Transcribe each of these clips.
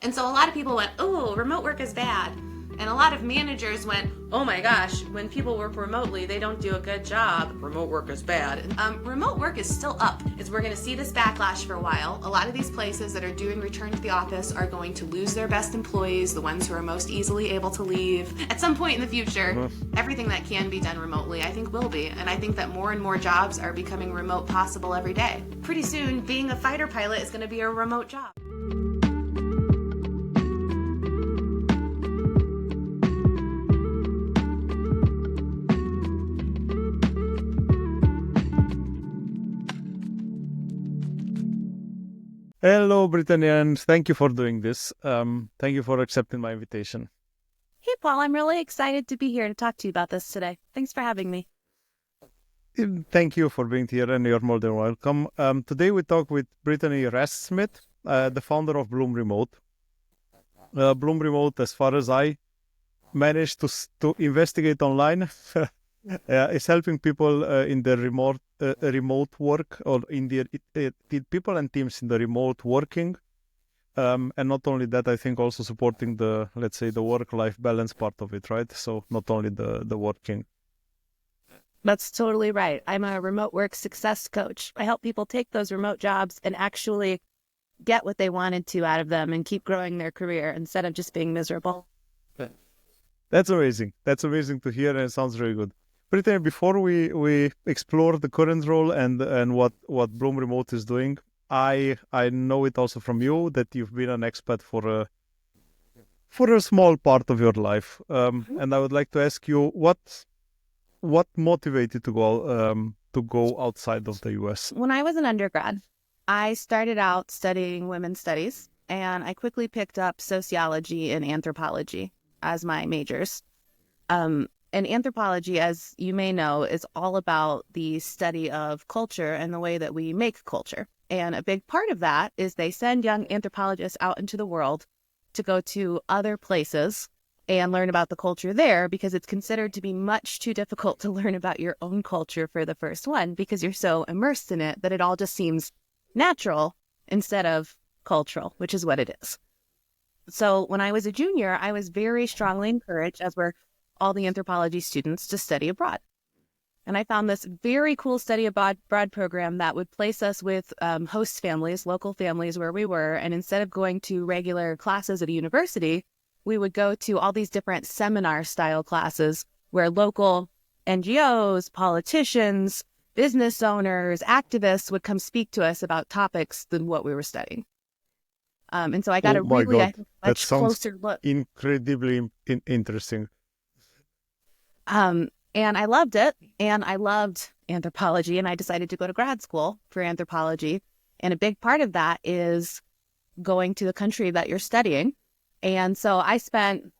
And so a lot of people went, oh, remote work is bad. And a lot of managers went, oh my gosh, when people work remotely, they don't do a good job. Remote work is bad. Remote work is still up. Is we're going to see this backlash for a while. A lot of these places that are doing return to the office are going to lose their best employees, the ones who are most easily able to leave. At some point in the future, everything that can be done remotely, I think will be. And I think that more and more jobs are becoming remote possible every day. Pretty soon, being a fighter pilot is going to be a remote job. Hello, Brittany, and thank you for doing this. Thank you for accepting my invitation. Hey, Paul, I'm really excited to be here to talk to you about this today. Thanks for having me. Thank you for being here, and you're more than welcome. Today we talk with Brittany Rastsmith, the founder of Bloom Remote. Bloom Remote, as far as I managed to investigate online, is helping people in the remote work, or in the people and teams in the remote working. And not only that, I think also supporting the, let's say, the work-life balance part of it, right? So not only the working. That's totally right. I'm a remote work success coach. I help people take those remote jobs and actually get what they wanted to out of them and keep growing their career instead of just being miserable. That's amazing. That's amazing to hear, and it sounds really good. Brittany, before we explore the current role and what Bloom Remote is doing, I know it also from you that you've been an expat for a small part of your life, and I would like to ask you what motivated to go outside of the U.S. When I was an undergrad, I started out studying women's studies, and I quickly picked up sociology and anthropology as my majors. And anthropology, as you may know, is all about the study of culture and the way that we make culture. And a big part of that is they send young anthropologists out into the world to go to other places and learn about the culture there, because it's considered to be much too difficult to learn about your own culture for the first one, because you're so immersed in it that it all just seems natural instead of cultural, which is what it is. So when I was a junior, I was very strongly encouraged, as were all the anthropology students, to study abroad. And I found this very cool study abroad program that would place us with host families, local families where we were. And instead of going to regular classes at a university, we would go to all these different seminar style classes where local NGOs, politicians, business owners, activists would come speak to us about topics than what we were studying. And so I got a much closer look. Incredibly interesting. And I loved it, and I loved anthropology, and I decided to go to grad school for anthropology. And a big part of that is going to the country that you're studying. And so I spent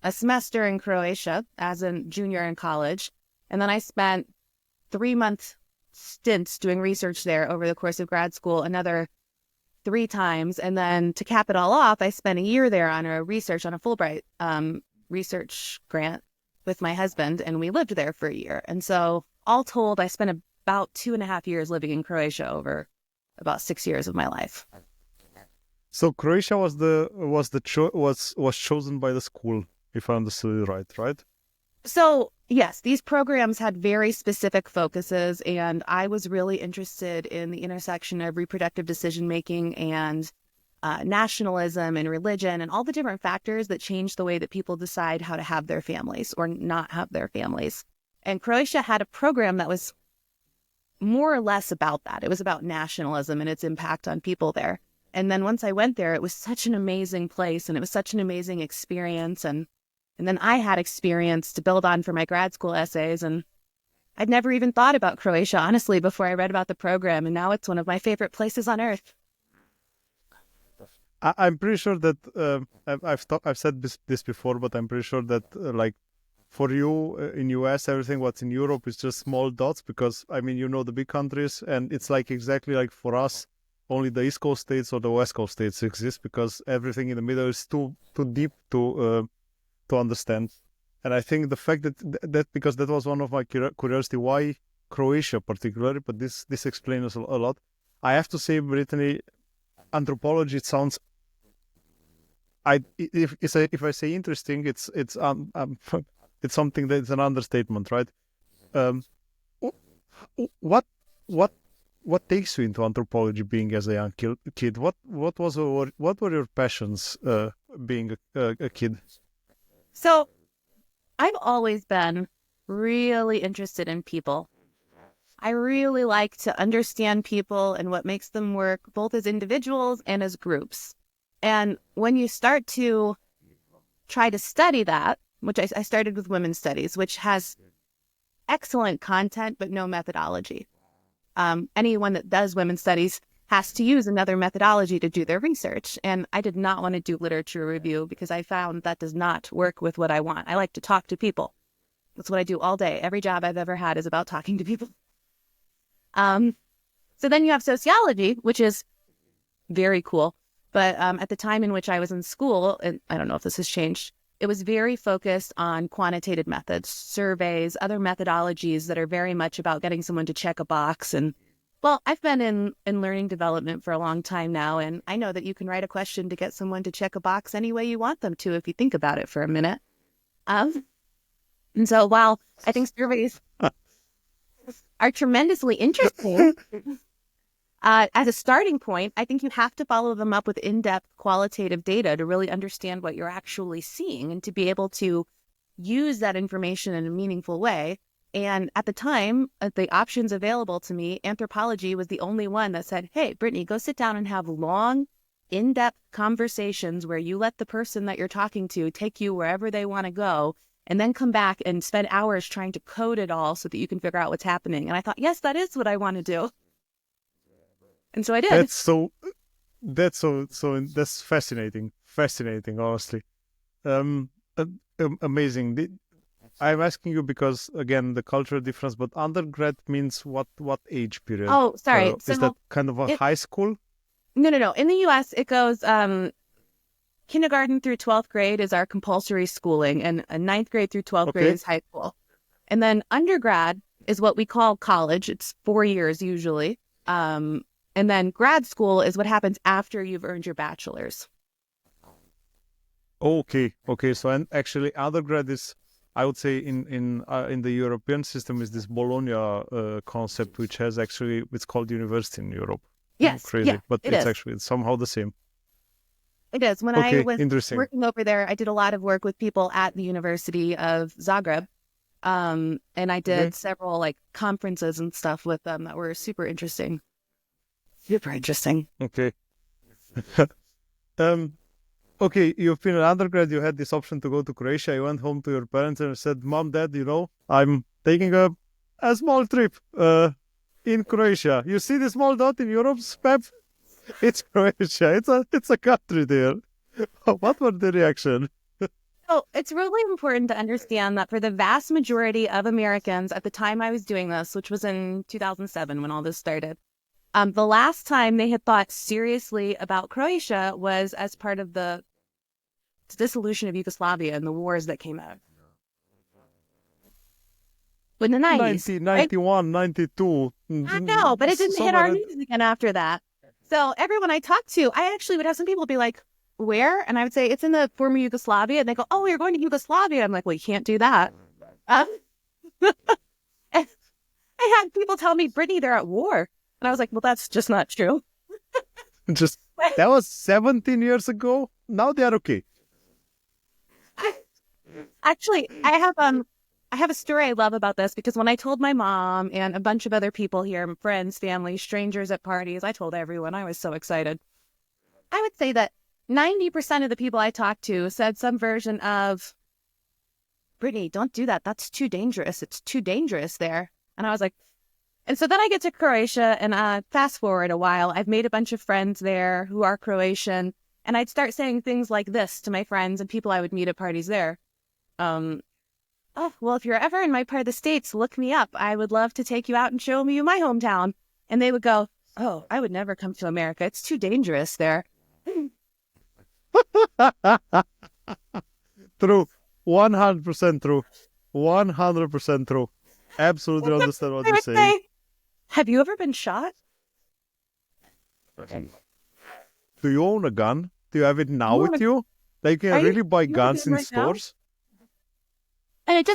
a semester in Croatia as a junior in college, and then I spent 3-month stints doing research there over the course of grad school, another 3 times. And then to cap it all off, I spent a year there on a Fulbright research grant with my husband, and we lived there for a year. And so all told, I spent about 2.5 years living in Croatia over about 6 years of my life. So Croatia was chosen by the school, if I understood it right? So yes, these programs had very specific focuses, and I was really interested in the intersection of reproductive decision-making and nationalism and religion and all the different factors that change the way that people decide how to have their families or not have their families. And Croatia had a program that was more or less about that. It was about nationalism and its impact on people there. And then once I went there, it was such an amazing place, and it was such an amazing experience. And then I had experience to build on for my grad school essays. And I'd never even thought about Croatia, honestly, before I read about the program. And now it's one of my favorite places on earth. I'm pretty sure that I've said this before, but I'm pretty sure that like for you in US, everything what's in Europe is just small dots, because I mean, the big countries, and it's like exactly like for us, only the East Coast states or the West Coast states exist, because everything in the middle is too deep to understand. And I think the fact that because that was one of my curiosity, why Croatia particularly, but this explains a lot. I have to say, Brittany, anthropology, it sounds if I say interesting, it's it's something that's an understatement, right? Um, what what what takes you into anthropology being as a young kid? What were your passions being a kid? So I've always been really interested in people. I really like to understand people and what makes them work, both as individuals and as groups. And when you start to try to study that, which I started with women's studies, which has excellent content, but no methodology. Anyone that does women's studies has to use another methodology to do their research. And I did not want to do literature review because I found that does not work with what I want. I like to talk to people. That's what I do all day. Every job I've ever had is about talking to people. So then you have sociology, which is very cool. But at the time in which I was in school, and I don't know if this has changed, it was very focused on quantitative methods, surveys, other methodologies that are very much about getting someone to check a box. And well, I've been in learning development for a long time now, and I know that you can write a question to get someone to check a box any way you want them to if you think about it for a minute. And so while I think surveys are tremendously interesting, as a starting point, I think you have to follow them up with in-depth qualitative data to really understand what you're actually seeing and to be able to use that information in a meaningful way. And at the time, the options available to me, anthropology was the only one that said, hey, Brittany, go sit down and have long, in-depth conversations where you let the person that you're talking to take you wherever they want to go, and then come back and spend hours trying to code it all so that you can figure out what's happening. And I thought, yes, that is what I want to do. And so I did. That's fascinating, honestly. Amazing. I'm asking you because, again, the cultural difference, but undergrad means what age period? Oh, sorry. Is that kind of a high school? No. In the U.S., it goes kindergarten through 12th grade is our compulsory schooling, and 9th grade through 12th grade is high school. And then undergrad is what we call college. It's 4 years usually. And then grad school is what happens after you've earned your bachelor's. Okay. So and actually, undergrad is, I would say, in the European system is this Bologna concept, which has actually, it's called university in Europe. Yes, crazy, yeah, but it's actually somehow the same. It is. When I was working over there, I did a lot of work with people at the University of Zagreb, and I did several conferences and stuff with them that were super interesting. Super interesting. Okay. Okay, you've been an undergrad, you had this option to go to Croatia, you went home to your parents and said, Mom, Dad, I'm taking a small trip in Croatia. You see the small dot in Europe's map? It's Croatia. It's a country there. What was the reaction? Oh, it's really important to understand that for the vast majority of Americans at the time I was doing this, which was in 2007 when all this started, the last time they had thought seriously about Croatia was as part of the dissolution of Yugoslavia and the wars that came out. In the 90s. 1991, 92. I know, but it didn't hit our news again after that. So everyone I talked to, I actually would have some people be like, where? And I would say, it's in the former Yugoslavia. And they go, oh, you're going to Yugoslavia. I'm like, well, you can't do that. I had people tell me, Brittany, they're at war. And I was like, well, that's just not true. That was 17 years ago. Now they are okay. Actually, I have a story I love about this because when I told my mom and a bunch of other people here, friends, family, strangers at parties, I told everyone. I was so excited. I would say that 90% of the people I talked to said some version of, Brittany, don't do that. That's too dangerous. It's too dangerous there. And I was like, and so then I get to Croatia and fast forward a while, I've made a bunch of friends there who are Croatian. And I'd start saying things like this to my friends and people I would meet at parties there. Oh, well, if you're ever in my part of the States, look me up. I would love to take you out and show you my hometown. And they would go, oh, I would never come to America. It's too dangerous there. True. 100% true. 100% true. Absolutely understand what you're saying. Have you ever been shot? Do you own a gun? Do you have it now with you? Like, you Are can you really buy really guns good in right now? stores. And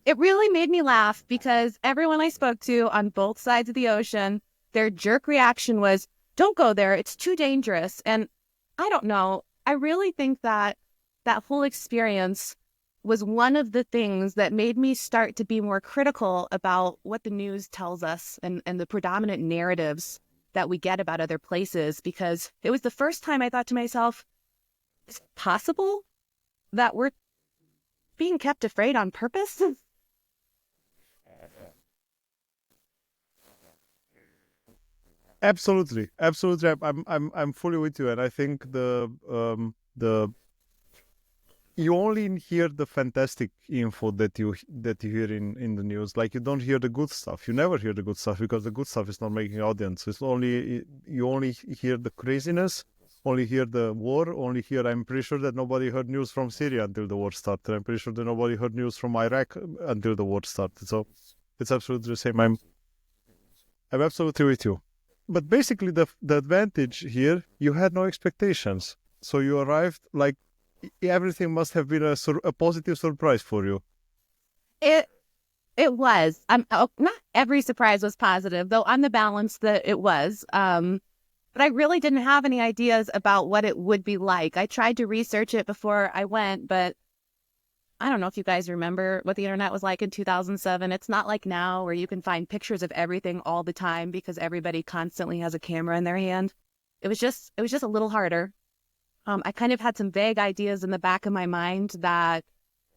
it really made me laugh because everyone I spoke to on both sides of the ocean, their jerk reaction was, don't go there. It's too dangerous. And I don't know. I really think that that whole experience was one of the things that made me start to be more critical about what the news tells us and the predominant narratives that we get about other places, because it was the first time I thought to myself, is it possible that we're being kept afraid on purpose? Absolutely, absolutely. I'm fully with you, and I think the you only hear the fantastic info that you hear in the news. Like, you don't hear the good stuff. You never hear the good stuff because the good stuff is not making audience. You only hear the craziness, only hear the war, only hear. I'm pretty sure that nobody heard news from Syria until the war started. I'm pretty sure that nobody heard news from Iraq until the war started. So it's absolutely the same. I'm absolutely with you. But basically, the advantage here, you had no expectations, so you arrived like everything must have been a positive surprise for you. It it was. Not every surprise was positive, though on the balance that it was. But I really didn't have any ideas about what it would be like. I tried to research it before I went, but I don't know if you guys remember what the internet was like in 2007. It's not like now where you can find pictures of everything all the time because everybody constantly has a camera in their hand. It was just a little harder. I kind of had some vague ideas in the back of my mind that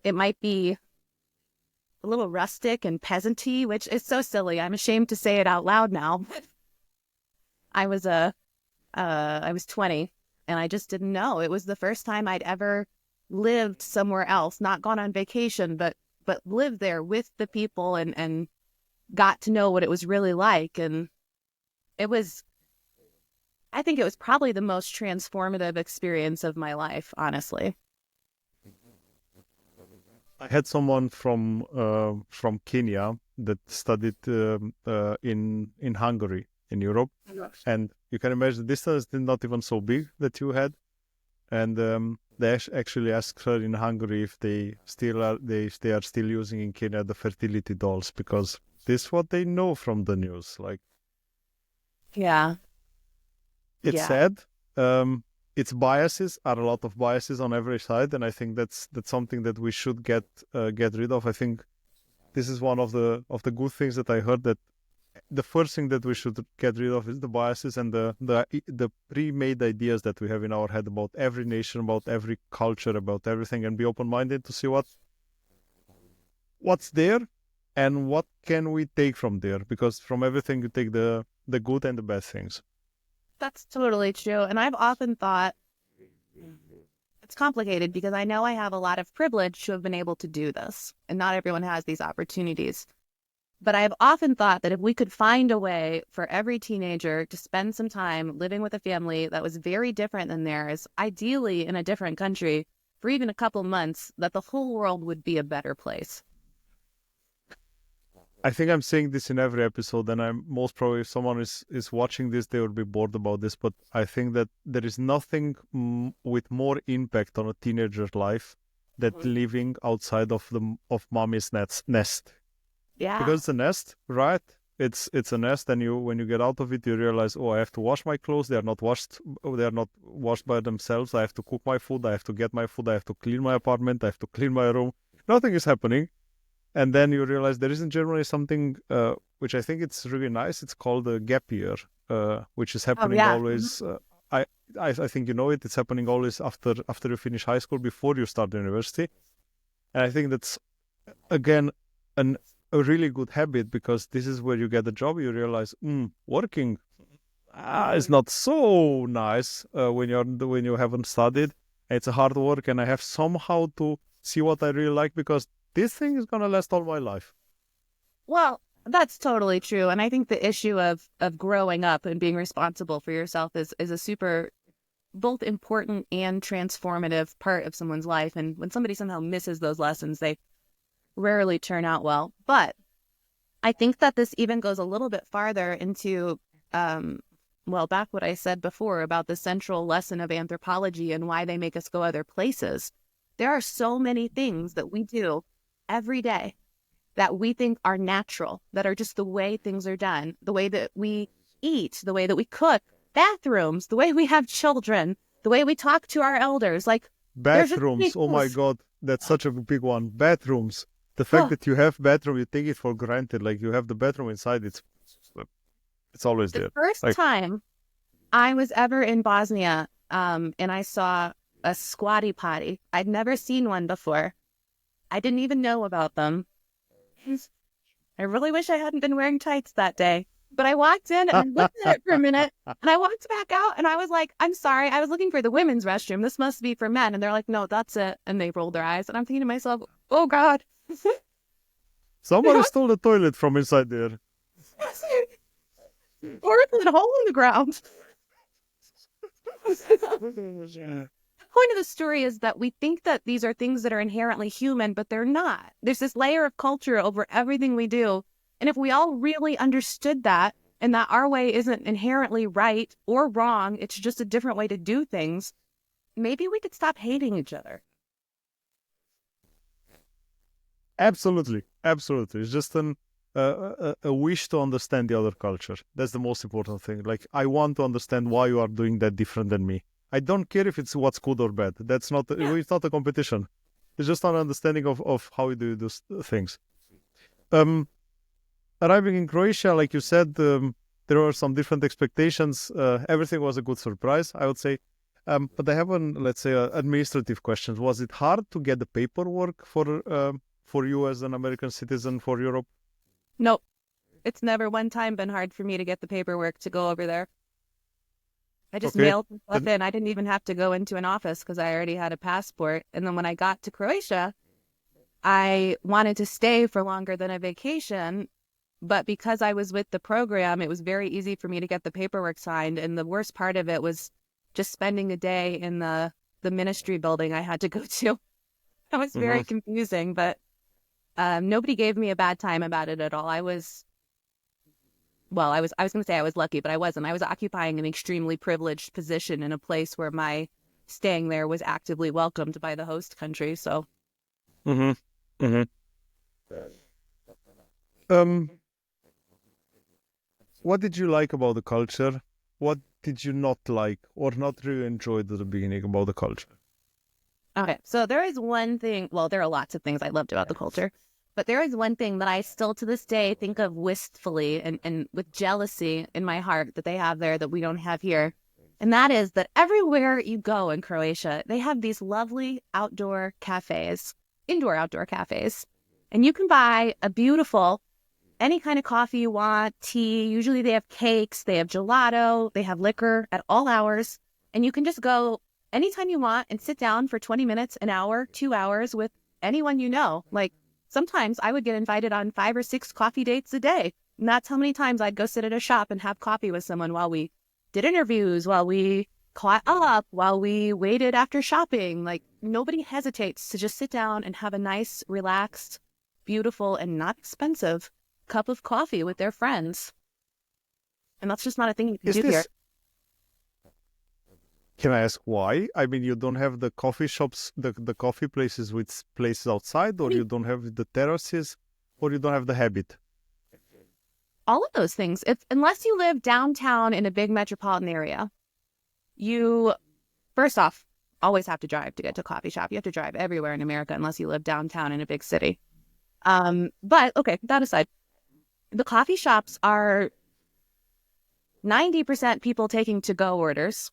it might be a little rustic and peasanty, which is so silly. I'm ashamed to say it out loud now. I was I was 20 and I just didn't know. It was the first time I'd ever lived somewhere else, not gone on vacation, but lived there with the people and got to know what it was really like. And it was, I think it was probably the most transformative experience of my life, honestly. I had someone from Kenya that studied in Hungary in Europe, and you can imagine the distance is not even so big that you had, and they actually asked her in Hungary if they are still using in Kenya the fertility dolls, because this is what they know from the news. Like, Yeah. it's Yeah. sad. Its biases are a lot of biases on every side, and I think that's something that we should get rid of. I think this is one of the good things that I heard, that the first thing that we should get rid of is the biases and the pre-made ideas that we have in our head about every nation, about every culture, about everything, and be open-minded to see what's there and what can we take from there, because from everything you take the good and the bad things. That's totally true. And I've often thought it's complicated because I know I have a lot of privilege to have been able to do this, and not everyone has these opportunities. But I've often thought that if we could find a way for every teenager to spend some time living with a family that was very different than theirs, ideally in a different country, for even a couple months, that the whole world would be a better place. I think I'm saying this in every episode, and I'm most probably, if someone is watching this, they will be bored about this. But I think that there is nothing with more impact on a teenager's life than living outside of mommy's nest. Yeah. Because it's a nest, right? It's a nest, and when you get out of it, you realize, oh, I have to wash my clothes. They are not washed by themselves. I have to cook my food. I have to get my food. I have to clean my apartment. I have to clean my room. Nothing is happening. And then you realize there is in Germany something which I think it's really nice. It's called a gap year, which is happening always. I think you know it. It's happening always after you finish high school, before you start university. And I think that's, again, a really good habit, because this is where you get a job. You realize working is not so nice when you haven't studied. It's a hard work, and I have somehow to see what I really like, because this thing is going to last all my life. Well, that's totally true. And I think the issue of growing up and being responsible for yourself is a super both important and transformative part of someone's life. And when somebody somehow misses those lessons, they rarely turn out well. But I think that this even goes a little bit farther into well, back what I said before about the central lesson of anthropology and why they make us go other places. There are so many things that we do every day that we think are natural, that are just the way things are done, the way that we eat, the way that we cook, bathrooms, the way we have children, the way we talk to our elders. Like, there's just so many Bathrooms. Oh my things. God, that's such a big one. Bathrooms. The fact Oh, that you have bathroom, you take it for granted. Like you have the bathroom inside, it's always the there. first Like time I was ever in Bosnia, and I saw a squatty potty. I'd never seen one before. I didn't even know about them. I really wish I hadn't been wearing tights that day. But I walked in and I looked at it for a minute and I walked back out and I was like, I'm sorry, I was looking for the women's restroom. This must be for men. And they're like, no, that's it. And they rolled their eyes. And I'm thinking to myself, oh God. somebody stole the toilet from inside there. Or it's a hole in the ground. The point of the story is that we think that these are things that are inherently human, but they're not. There's this layer of culture over everything we do. And if we all really understood that, and that our way isn't inherently right or wrong, it's just a different way to do things, maybe we could stop hating each other. Absolutely, absolutely. It's just a wish to understand the other culture. That's the most important thing. Like I want to understand why you are doing that different than me. I don't care if it's what's good or bad. That's not. It's not a competition. It's just an understanding of how we do those things. Arriving in Croatia, like you said, there were some different expectations. Everything was a good surprise, I would say. But I have let's say, administrative questions. Was it hard to get the paperwork for you as an American citizen for Europe? Nope. It's never one time been hard for me to get the paperwork to go over there. I just Okay. mailed stuff in. I didn't even have to go into an office because I already had a passport. And then when I got to Croatia, I wanted to stay for longer than a vacation. But because I was with the program, it was very easy for me to get the paperwork signed. And the worst part of it was just spending a day in the ministry building I had to go to. That was very confusing, but nobody gave me a bad time about it at all. I was going to say I was lucky, but I wasn't. I was occupying an extremely privileged position in a place where my staying there was actively welcomed by the host country. So, Mm-hmm. Mm-hmm. What did you like about the culture? What did you not like or not really enjoyed at the beginning about the culture? okay. So there is one thing, well, there are lots of things I loved about the culture, but there is one thing that I still to this day think of wistfully and with jealousy in my heart that they have there that we don't have here. And that is that everywhere you go in Croatia, they have these lovely outdoor cafes, outdoor cafes. And you can buy a beautiful, any kind of coffee you want, tea. Usually they have cakes, they have gelato, they have liquor at all hours. And you can just go anytime you want and sit down for 20 minutes, an hour, 2 hours with anyone you know. Like sometimes I would get invited on 5 or 6 coffee dates a day. And that's how many times I'd go sit at a shop and have coffee with someone while we did interviews, while we caught up, while we waited after shopping. Like nobody hesitates to just sit down and have a nice, relaxed, beautiful, and not expensive cup of coffee with their friends. And that's just not a thing you can Is do here. this? Can I ask why? I mean, you don't have the coffee shops, the coffee places with places outside, or you don't have the terraces, or you don't have the habit. All of those things. Unless you live downtown in a big metropolitan area, you, first off, always have to drive to get to a coffee shop. You have to drive everywhere in America unless you live downtown in a big city. But okay, that aside, the coffee shops are 90% people taking to-go orders.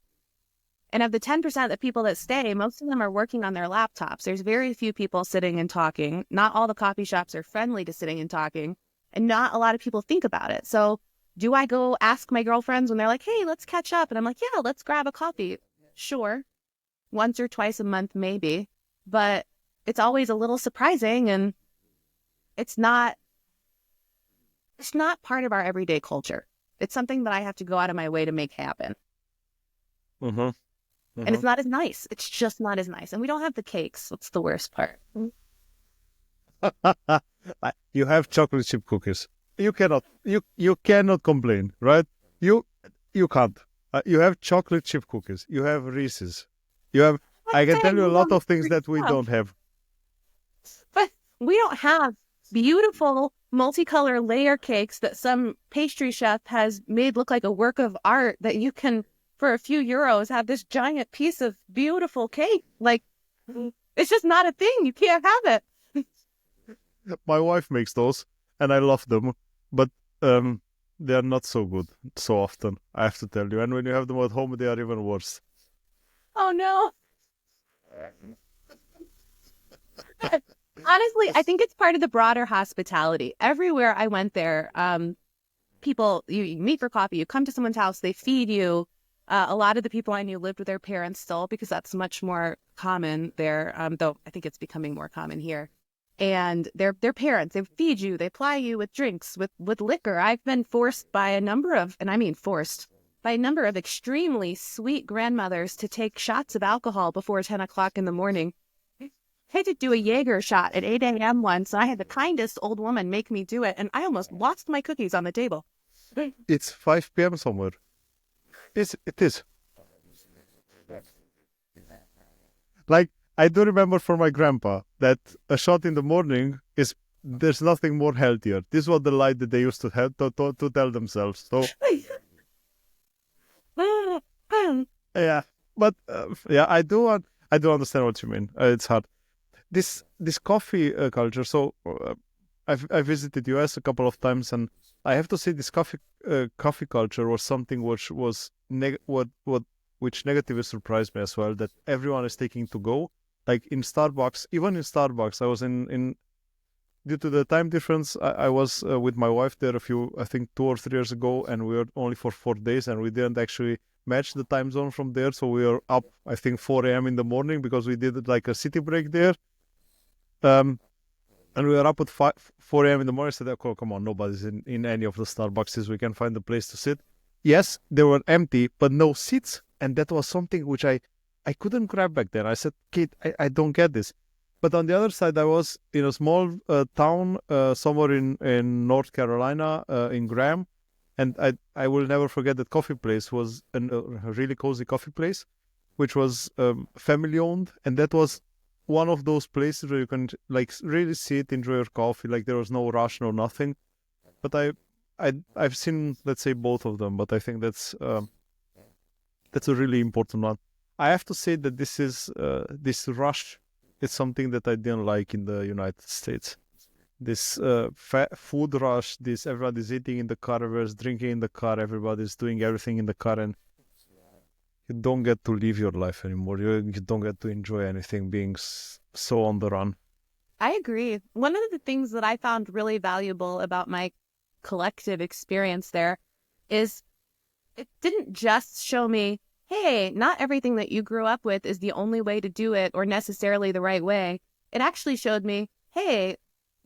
And of the 10% of people that stay, most of them are working on their laptops. There's very few people sitting and talking. Not all the coffee shops are friendly to sitting and talking. And not a lot of people think about it. So do I go ask my girlfriends when they're like, hey, let's catch up? And I'm like, yeah, let's grab a coffee. Sure. Once or twice a month, maybe. But it's always a little surprising, and it's not part of our everyday culture. It's something that I have to go out of my way to make happen. Mm-hmm. And it's not as nice. It's just not as nice. And we don't have the cakes. That's the worst part. You have chocolate chip cookies. You cannot complain, right? You can't. You have chocolate chip cookies. You have Reese's. You have. I can tell you a lot of things that we don't have. But we don't have beautiful multicolor layer cakes that some pastry chef has made look like a work of art that you can, for a few euros, have this giant piece of beautiful cake. Like, it's just not a thing. You can't have it. My wife makes those, and I love them, but they are not so good so often, I have to tell you. And when you have them at home, they are even worse. Oh, no. Honestly, I think it's part of the broader hospitality. Everywhere I went there, people, you meet for coffee, you come to someone's house, they feed you. A lot of the people I knew lived with their parents still because that's much more common there, though I think it's becoming more common here. And their parents, they feed you, they ply you with drinks, with liquor. I've been forced by a number of, and I mean forced, by a number of extremely sweet grandmothers to take shots of alcohol before 10 o'clock in the morning. I had to do a Jaeger shot at 8 a.m. once, and I had the kindest old woman make me do it, and I almost lost my cookies on the table. It's 5 p.m. somewhere. It is. Like, I do remember for my grandpa that a shot in the morning there's nothing more healthier. This was the lie that they used to have to tell themselves. So, yeah, but yeah, I do understand what you mean. It's hard. This coffee culture. So I visited US a couple of times, and I have to say this coffee culture was something which was which negatively surprised me as well. That everyone is taking to go. Like in Starbucks, even in Starbucks, I was in due to the time difference, I was with my wife there I think 2 or 3 years ago, and we were only for 4 days, and we didn't actually match the time zone from there. So we were up, I think 4 a.m. in the morning because we did like a city break there. And we were up at 4 a.m. in the morning. I said, oh, come on, nobody's in any of the Starbucks. We can find a place to sit. Yes, they were empty, but no seats. And that was something which I couldn't grab back then. I said, Kate, I don't get this. But on the other side, I was in a small town somewhere in North Carolina, in Graham. And I will never forget that coffee place was a really cozy coffee place, which was family owned. And that was one of those places where you can like really sit, enjoy your coffee. Like there was no rush, no nothing. But I've seen, let's say, both of them. But I think that's a really important one. I have to say that this rush is something that I didn't like in the United States. This food rush, this everybody's eating in the car, everybody's drinking in the car, everybody's doing everything in the car, and you don't get to live your life anymore. You don't get to enjoy anything being so on the run. I agree. One of the things that I found really valuable about my collective experience there is it didn't just show me, hey, not everything that you grew up with is the only way to do it or necessarily the right way. It actually showed me, hey,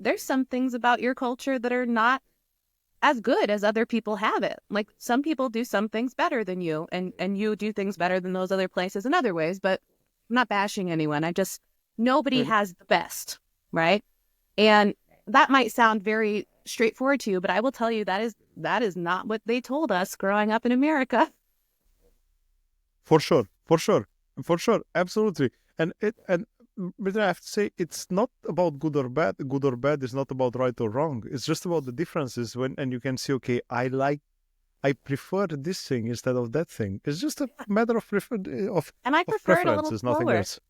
there's some things about your culture that are not as good as other people have it. Like some people do some things better than you, and you do things better than those other places in other ways, but I'm not bashing anyone. Nobody has the best, right? And that might sound very straightforward to you, but I will tell you that is not what they told us growing up in America. For sure, absolutely. And but I have to say, it's not about good or bad. Good or bad is not about right or wrong. It's just about the differences and you can see, okay, I prefer this thing instead of that thing. It's just a matter of and I prefer it a little slower. Nothing else.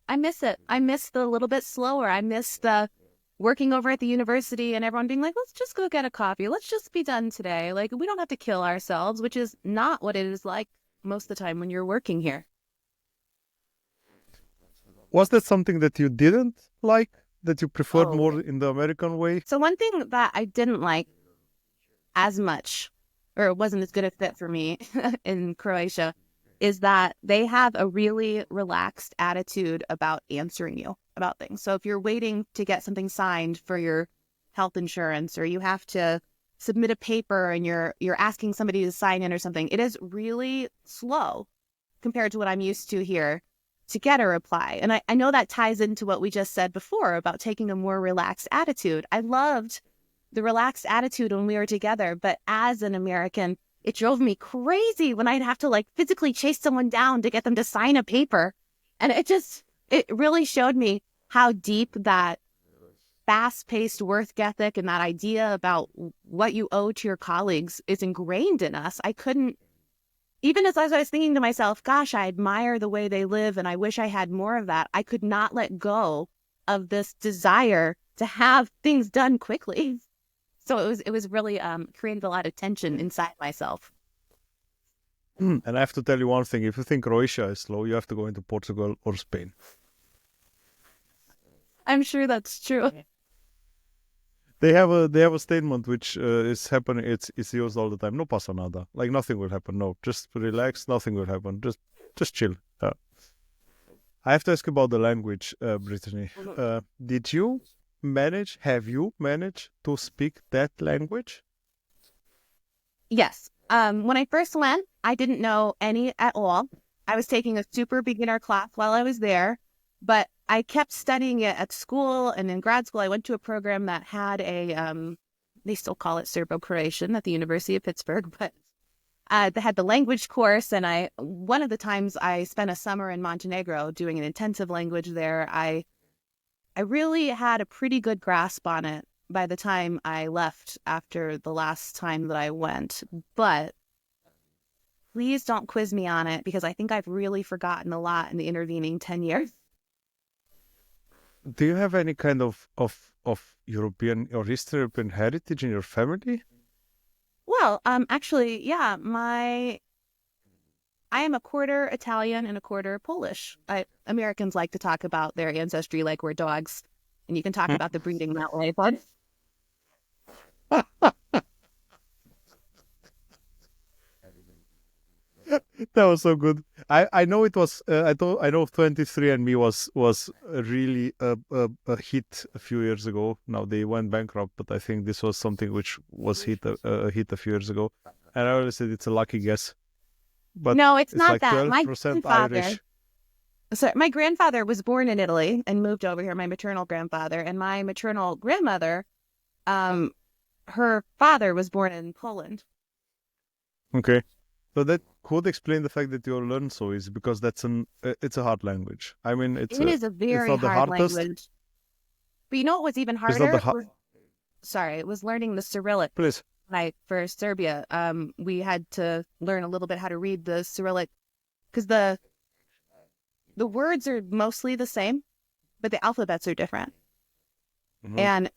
I miss it. I miss the little bit slower. I miss the working over at the university and everyone being like, let's just go get a coffee. Let's just be done today. Like, we don't have to kill ourselves, which is not what it is like most of the time when you're working here. Was that something that you didn't like, that you preferred more in the American way? So one thing that I didn't like as much, or it wasn't as good a fit for me in Croatia, is that they have a really relaxed attitude about answering you about things. So if you're waiting to get something signed for your health insurance, or you have to submit a paper and you're asking somebody to sign in or something, it is really slow compared to what I'm used to here to get a reply. And I know that ties into what we just said before about taking a more relaxed attitude. I loved the relaxed attitude when we were together, but as an American, it drove me crazy when I'd have to like physically chase someone down to get them to sign a paper. And it really showed me how deep that fast-paced work ethic and that idea about what you owe to your colleagues is ingrained in us. I couldn't, even as I was thinking to myself, gosh, I admire the way they live and I wish I had more of that, I could not let go of this desire to have things done quickly. So it was really created a lot of tension inside myself. And I have to tell you one thing: if you think Croatia is slow, you have to go into Portugal or Spain. I'm sure that's true. They have a statement which is happening. It's used all the time. No pasa nada. Like nothing will happen. No, just relax. Nothing will happen. Just chill. I have to ask about the language, Brittany. Have you managed to speak that language? Yes. When I first went, I didn't know any at all. I was taking a super beginner class while I was there, but I kept studying it at school and in grad school. I went to a program that had they still call it Serbo-Croatian at the University of Pittsburgh, but they had the language course. And one of the times I spent a summer in Montenegro doing an intensive language there, I really had a pretty good grasp on it by the time I left after the last time that I went. But please don't quiz me on it because I think I've really forgotten a lot in the intervening 10 years. Do you have any kind of European or Eastern European heritage in your family? Well, actually, yeah, I am a quarter Italian and a quarter Polish. Americans like to talk about their ancestry like we're dogs, and you can talk about the breeding that way, but That was so good. I know it was. I know 23andMe was really a hit a few years ago. Now they went bankrupt, but I think this was something which was a hit a few years ago. And I always said it's a lucky guess. But no, it's not like that. My 12% grandfather, Irish. so my grandfather was born in Italy and moved over here. My maternal grandfather and my maternal grandmother, her father was born in Poland. Okay. So that could explain the fact that you learn so easy because it's a hard language. I mean, It is a very not the hard hardest. language. But you know what was even It's not harder? the Sorry, it was learning the Cyrillic. Please. For Serbia, we had to learn a little bit how to read the Cyrillic because the words are mostly the same, but the alphabets are different. Mhm. And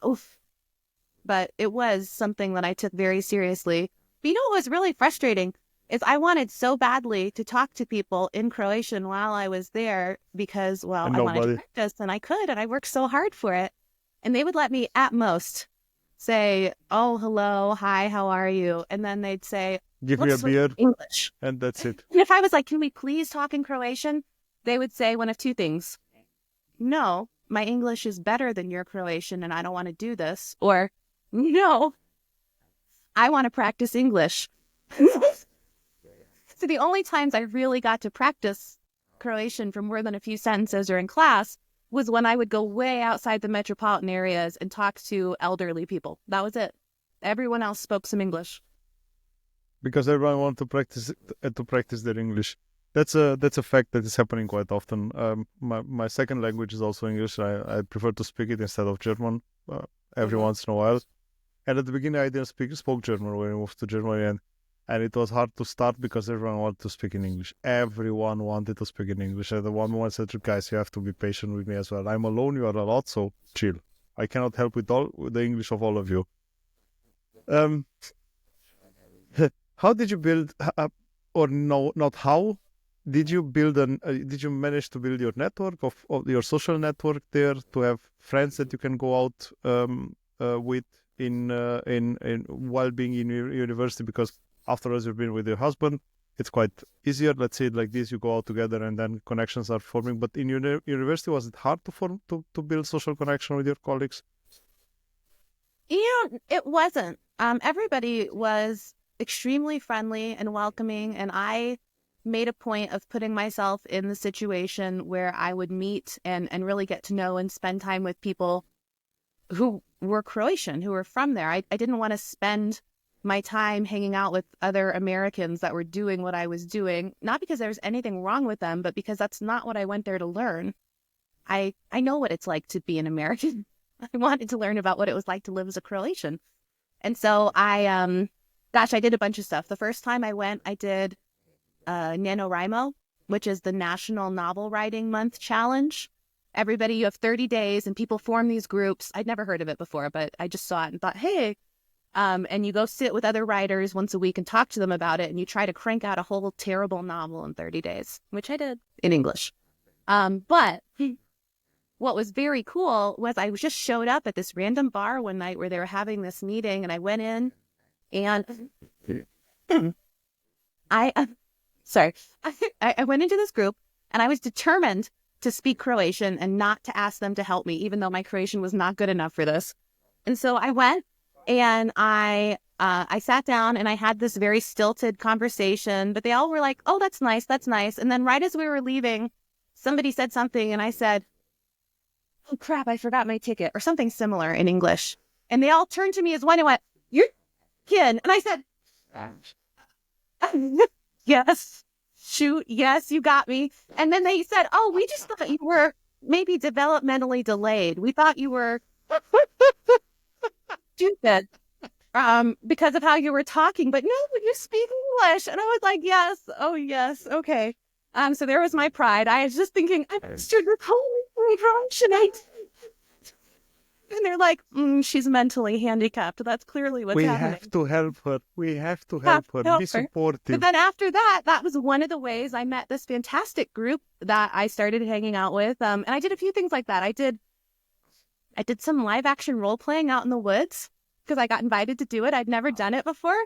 but it was something that I took very seriously. But you know what was really frustrating is I wanted so badly to talk to people in Croatian while I was there because, well, And I wanted to nobody. practice and I could, and I worked so hard for it. And they would let me at most say, oh, hello, hi, how are you? And then they'd say, Give me a let's switch beer, to English. and that's it. And if I was like, can we please talk in Croatian? They would say one of two things. No, my English is better than your Croatian and I don't want to do this. Or, no, I want to practice English. So the only times I really got to practice Croatian for more than a few sentences or in class was when I would go way outside the metropolitan areas and talk to elderly people. That was it. Everyone else spoke some English. Because everyone wants to practice their English. That's a fact that is happening quite often. My second language is also English. I prefer to speak it instead of German every once in a while. And at the beginning, I didn't spoke German when I moved to Germany, and it was hard to start because everyone wanted to speak in English. Everyone wanted to speak in English. At the one moment, I said, guys, you have to be patient with me as well. I'm alone. You are a lot, so chill. I cannot help with the English of all of you. How did you build, or no, not how? Did you did you manage to build your network of your social network there to have friends that you can go out with in while being in university? Because afterwards you've been with your husband, it's quite easier. Let's say it like this: you go out together, and then connections are forming. But in university, was it hard to build social connection with your colleagues? It wasn't. Everybody was extremely friendly and welcoming, and I made a point of putting myself in the situation where I would meet and really get to know and spend time with people who were Croatian, who were from there. I didn't want to spend my time hanging out with other Americans that were doing what I was doing, not because there was anything wrong with them, but because that's not what I went there to learn. I know what it's like to be an American. I wanted to learn about what it was like to live as a Croatian. And so I did a bunch of stuff. The first time I went, I did NaNoWriMo, which is the National Novel Writing Month Challenge. Everybody, you have 30 days and people form these groups. I'd never heard of it before, but I just saw it and thought, hey, and you go sit with other writers once a week and talk to them about it. And you try to crank out a whole terrible novel in 30 days, which I did in English. But what was very cool was I just showed up at this random bar one night where they were having this meeting, and I went in and I went into this group, and I was determined to speak Croatian and not to ask them to help me, even though my Croatian was not good enough for this. And so I went and I sat down and I had this very stilted conversation, but they all were like, oh, that's nice. That's nice. And then right as we were leaving, somebody said something and I said, oh crap, I forgot my ticket, or something similar in English. And they all turned to me as one and went, you're kid. And I said, yes, shoot, yes, you got me. And then they said, oh, we just thought you were maybe developmentally delayed. We thought you were stupid because of how you were talking, but no, you speak English. And I was like, yes, oh yes, okay. So there was my pride. I was just thinking, I understood your Croatian. And they're like, she's mentally handicapped. That's clearly what's happening. We have to help her. We have to help her. Be supportive. But then after that, that was one of the ways I met this fantastic group that I started hanging out with. And I did a few things like that. I did some live action role playing out in the woods because I got invited to do it. I'd never done it before.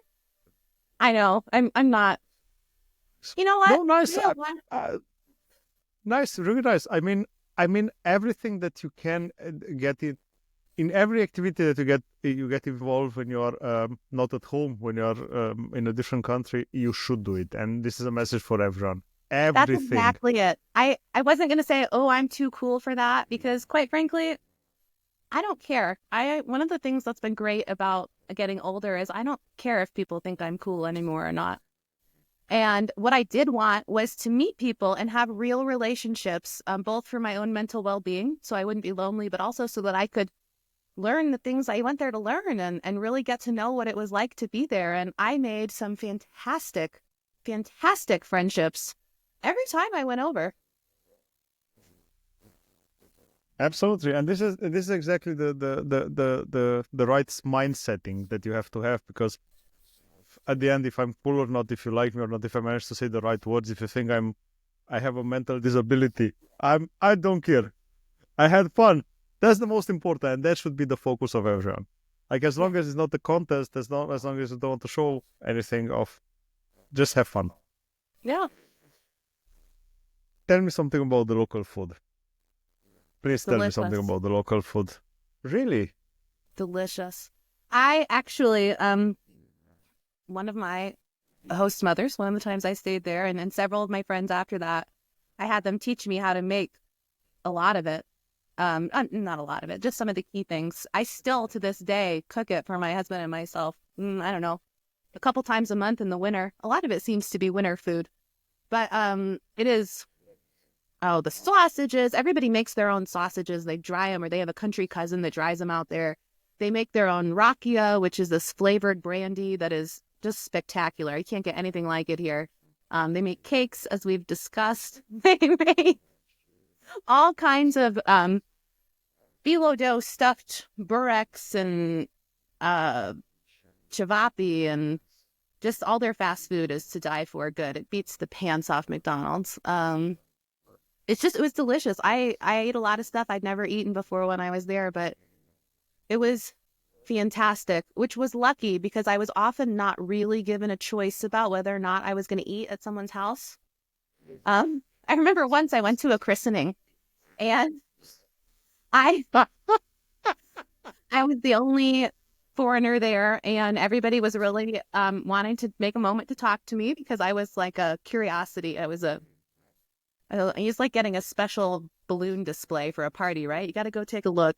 I know. I'm not. You know what? No, nice. You know what? Nice, really nice. I mean, everything that you can get it in every activity that you get involved when you're not at home, when you're in a different country, you should do it. And this is a message for everyone. Everything. That's exactly it. I wasn't going to say, oh, I'm too cool for that, because quite frankly, I don't care. One of the things that's been great about getting older is I don't care if people think I'm cool anymore or not. And what I did want was to meet people and have real relationships, both for my own mental well-being, so I wouldn't be lonely, but also so that I could learn the things I went there to learn and really get to know what it was like to be there. And I made some fantastic, fantastic friendships every time I went over. Absolutely, and this is exactly the right mind setting that you have to have, because at the end, if I'm cool or not, if you like me or not, if I manage to say the right words, if you think I have a mental disability, I don't care. I had fun. That's the most important, and that should be the focus of everyone. Like, as long as it's not a contest, as long as you don't want to show anything off, just have fun. Yeah. Tell me something about the local food. Please tell me something Delicious. about the local food. Really? Delicious. I actually, one of my host mothers, one of the times I stayed there, and then several of my friends after that, I had them teach me how to make a lot of it. Not a lot of it, just some of the key things. I still, to this day, cook it for my husband and myself. I don't know, a couple times a month in the winter. A lot of it seems to be winter food. But it is, the sausages. Everybody makes their own sausages. They dry them, or they have a country cousin that dries them out there. They make their own rakia, which is this flavored brandy that is just spectacular. You can't get anything like it here. They make cakes, as we've discussed. They make all kinds of phyllo dough stuffed bureks and chavapi, and just all their fast food is to die for good. It beats the pants off McDonald's. It was delicious. I ate a lot of stuff I'd never eaten before when I was there, but it was fantastic, which was lucky because I was often not really given a choice about whether or not I was going to eat at someone's house. I remember once I went to a christening, and I was the only foreigner there, and everybody was really wanting to make a moment to talk to me because I was like a curiosity. It's like getting a special balloon display for a party, right? You got to go take a look.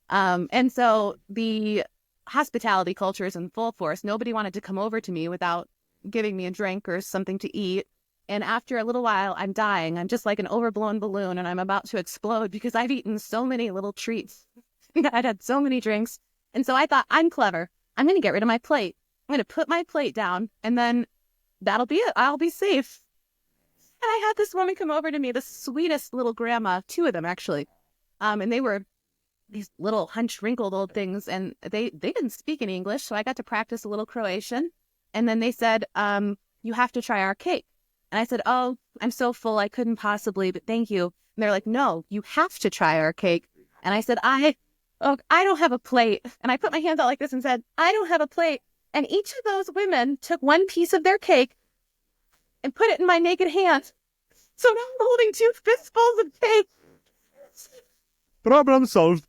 And so the hospitality culture is in full force. Nobody wanted to come over to me without giving me a drink or something to eat. And after a little while, I'm dying. I'm just like an overblown balloon, and I'm about to explode because I've eaten so many little treats. I'd had so many drinks. And so I thought, I'm clever. I'm going to get rid of my plate. I'm going to put my plate down, and then that'll be it. I'll be safe. And I had this woman come over to me, the sweetest little grandma, 2 of them actually. And they were these little hunched, wrinkled old things, and they didn't speak any English, so I got to practice a little Croatian. And then they said, you have to try our cake. And I said, oh, I'm so full, I couldn't possibly, but thank you. And they're like, no, you have to try our cake. And I said, I don't have a plate. And I put my hands out like this and said, I don't have a plate. And each of those women took one piece of their cake and put it in my naked hand. So now I'm holding 2 fistfuls of cake. Problem solved.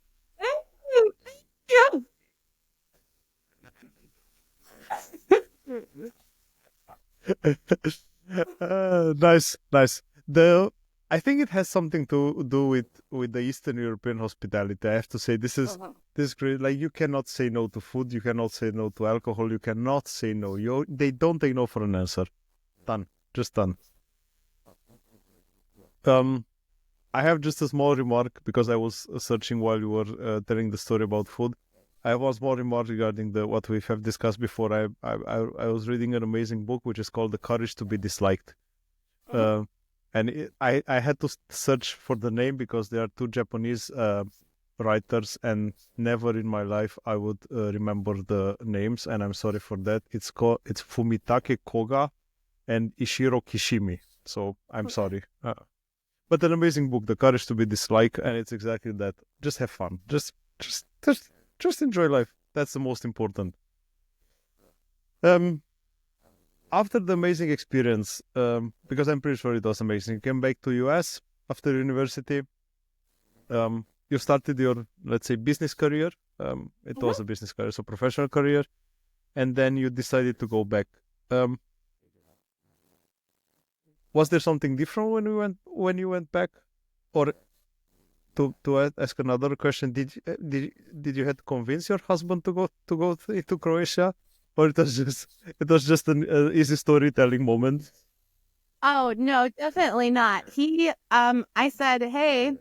Yeah. Nice. I think it has something to do with the Eastern European hospitality. I have to say, this is great. Like, you cannot say no to food, you cannot say no to alcohol, you cannot say no. They don't take no for an answer. Done. Just done. I have just a small remark because I was searching while you were telling the story about food. I have one small remark regarding what we have discussed before. I was reading an amazing book which is called The Courage to be Disliked. I had to search for the name because there are 2 Japanese writers, and never in my life I would remember the names, and I'm sorry for that. It's Fumitake Koga and Ishiro Kishimi. So I'm sorry. But an amazing book, The Courage to be Disliked, and it's exactly that. Just have fun. Just enjoy life. That's the most important. After the amazing experience, because I'm pretty sure it was amazing, you came back to US after university. You started your, let's say, business career. It was a business career, so professional career. And then you decided to go back. Was there something different when you went back? Or to ask another question, did you have to convince your husband to go to Croatia, or it was just an easy storytelling moment? Oh no, definitely not. I said, hey,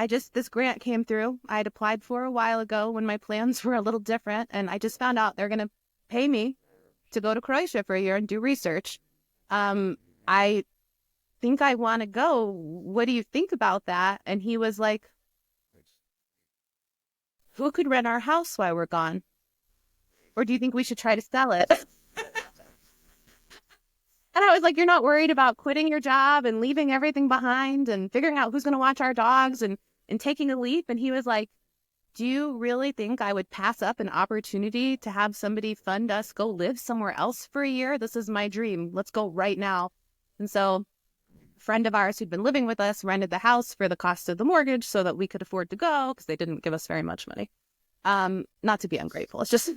this grant came through. I had applied for a while ago when my plans were a little different, and I just found out they're going to pay me to go to Croatia for a year and do research. I think I want to go. What do you think about that? And he was like, who could rent our house while we're gone? Or do you think we should try to sell it? And I was like, you're not worried about quitting your job and leaving everything behind and figuring out who's going to watch our dogs and taking a leap? And he was like, do you really think I would pass up an opportunity to have somebody fund us go live somewhere else for a year? This is my dream. Let's go right now. And so a friend of ours who'd been living with us rented the house for the cost of the mortgage so that we could afford to go, because they didn't give us very much money. Not to be ungrateful. It's just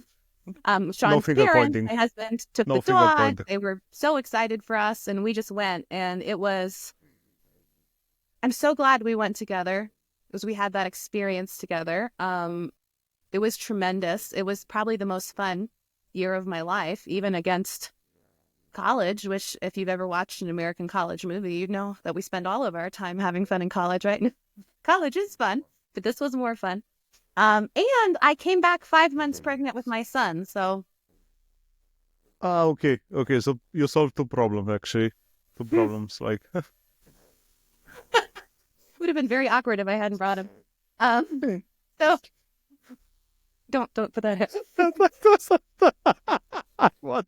Sean's parents, my husband, took the dog. They were so excited for us, and we just went. And I'm so glad we went together because we had that experience together. It was tremendous. It was probably the most fun year of my life, even against college, which if you've ever watched an American college movie, you know that we spend all of our time having fun in college, right? College is fun, but this was more fun. And I came back 5 months pregnant with my son, so. Okay. So you solved 2 problems, actually. 2 problems, like. Would have been very awkward if I hadn't brought him. So. Don't put that in. What?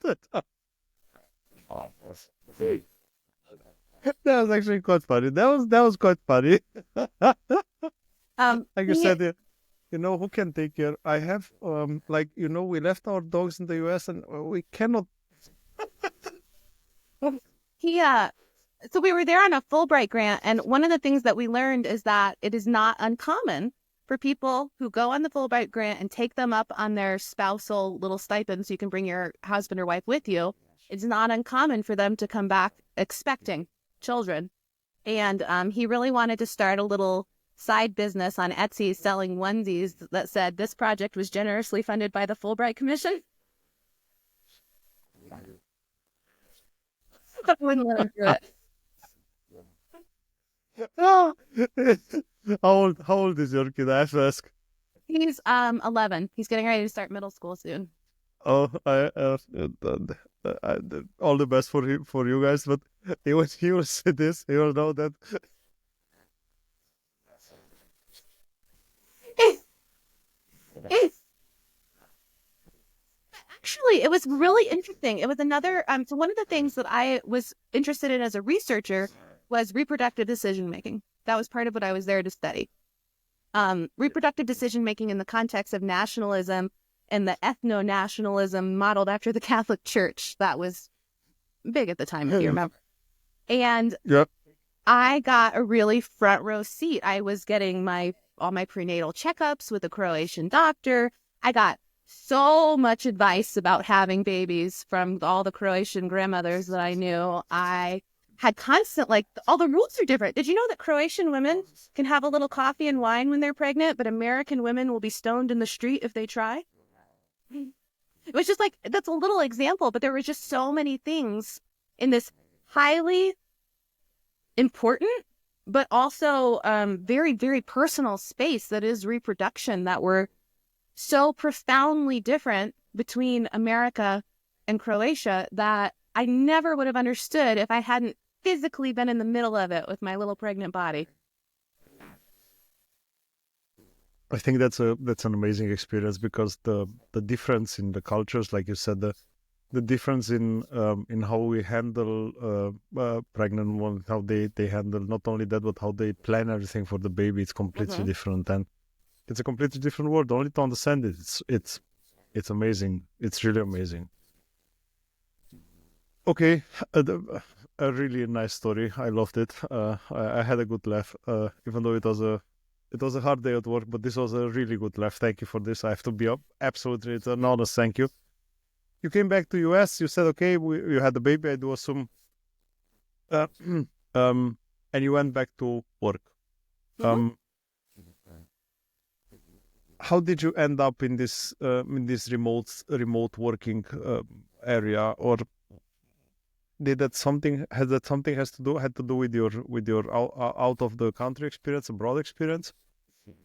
That was actually quite funny. That was quite funny. Like you said, you know, who can take care? I have, we left our dogs in the US and we cannot. So we were there on a Fulbright grant, and one of the things that we learned is that it is not uncommon for people who go on the Fulbright grant and take them up on their spousal little stipend so you can bring your husband or wife with you. It's not uncommon for them to come back expecting children. And he really wanted to start a little side business on Etsy selling onesies that said this project was generously funded by the Fulbright Commission. I wouldn't let him do it. How old is your kid? I have to ask. He's 11. He's getting ready to start middle school soon. Oh, all the best for you guys. But he will say this. He will know that. Actually, it was really interesting. It was another, so one of the things that I was interested in as a researcher was reproductive decision making. That was part of what I was there to study. Reproductive decision making in the context of nationalism and the ethno-nationalism modeled after the Catholic Church. That was big at the time, if you remember. And Yep. I got a really front row seat. I was getting all my prenatal checkups with a Croatian doctor. I got so much advice about having babies from all the Croatian grandmothers that I knew. I had constant, all the rules are different. Did you know that Croatian women can have a little coffee and wine when they're pregnant, but American women will be stoned in the street if they try? It was just that's a little example, but there were just so many things in this highly important, but also very, very personal space that is reproduction that were so profoundly different between America and Croatia that I never would have understood if I hadn't physically been in the middle of it with my little pregnant body. I think that's an amazing experience because the difference in the cultures, like you said, the difference in how we handle pregnant women, how they handle not only that, but how they plan everything for the baby, it's completely different, and it's a completely different world. Only to understand it, it's amazing. It's really amazing. Okay, a really nice story. I loved it. I had a good laugh, even though it was a hard day at work, but this was a really good laugh. Thank you for this. I have to be up. Absolutely, it's an honest thank you. You came back to US. You said, okay, you had a baby. I do assume, and you went back to work. How did you end up in this remote working area, or had that something had to do with your out of the country experience, abroad experience?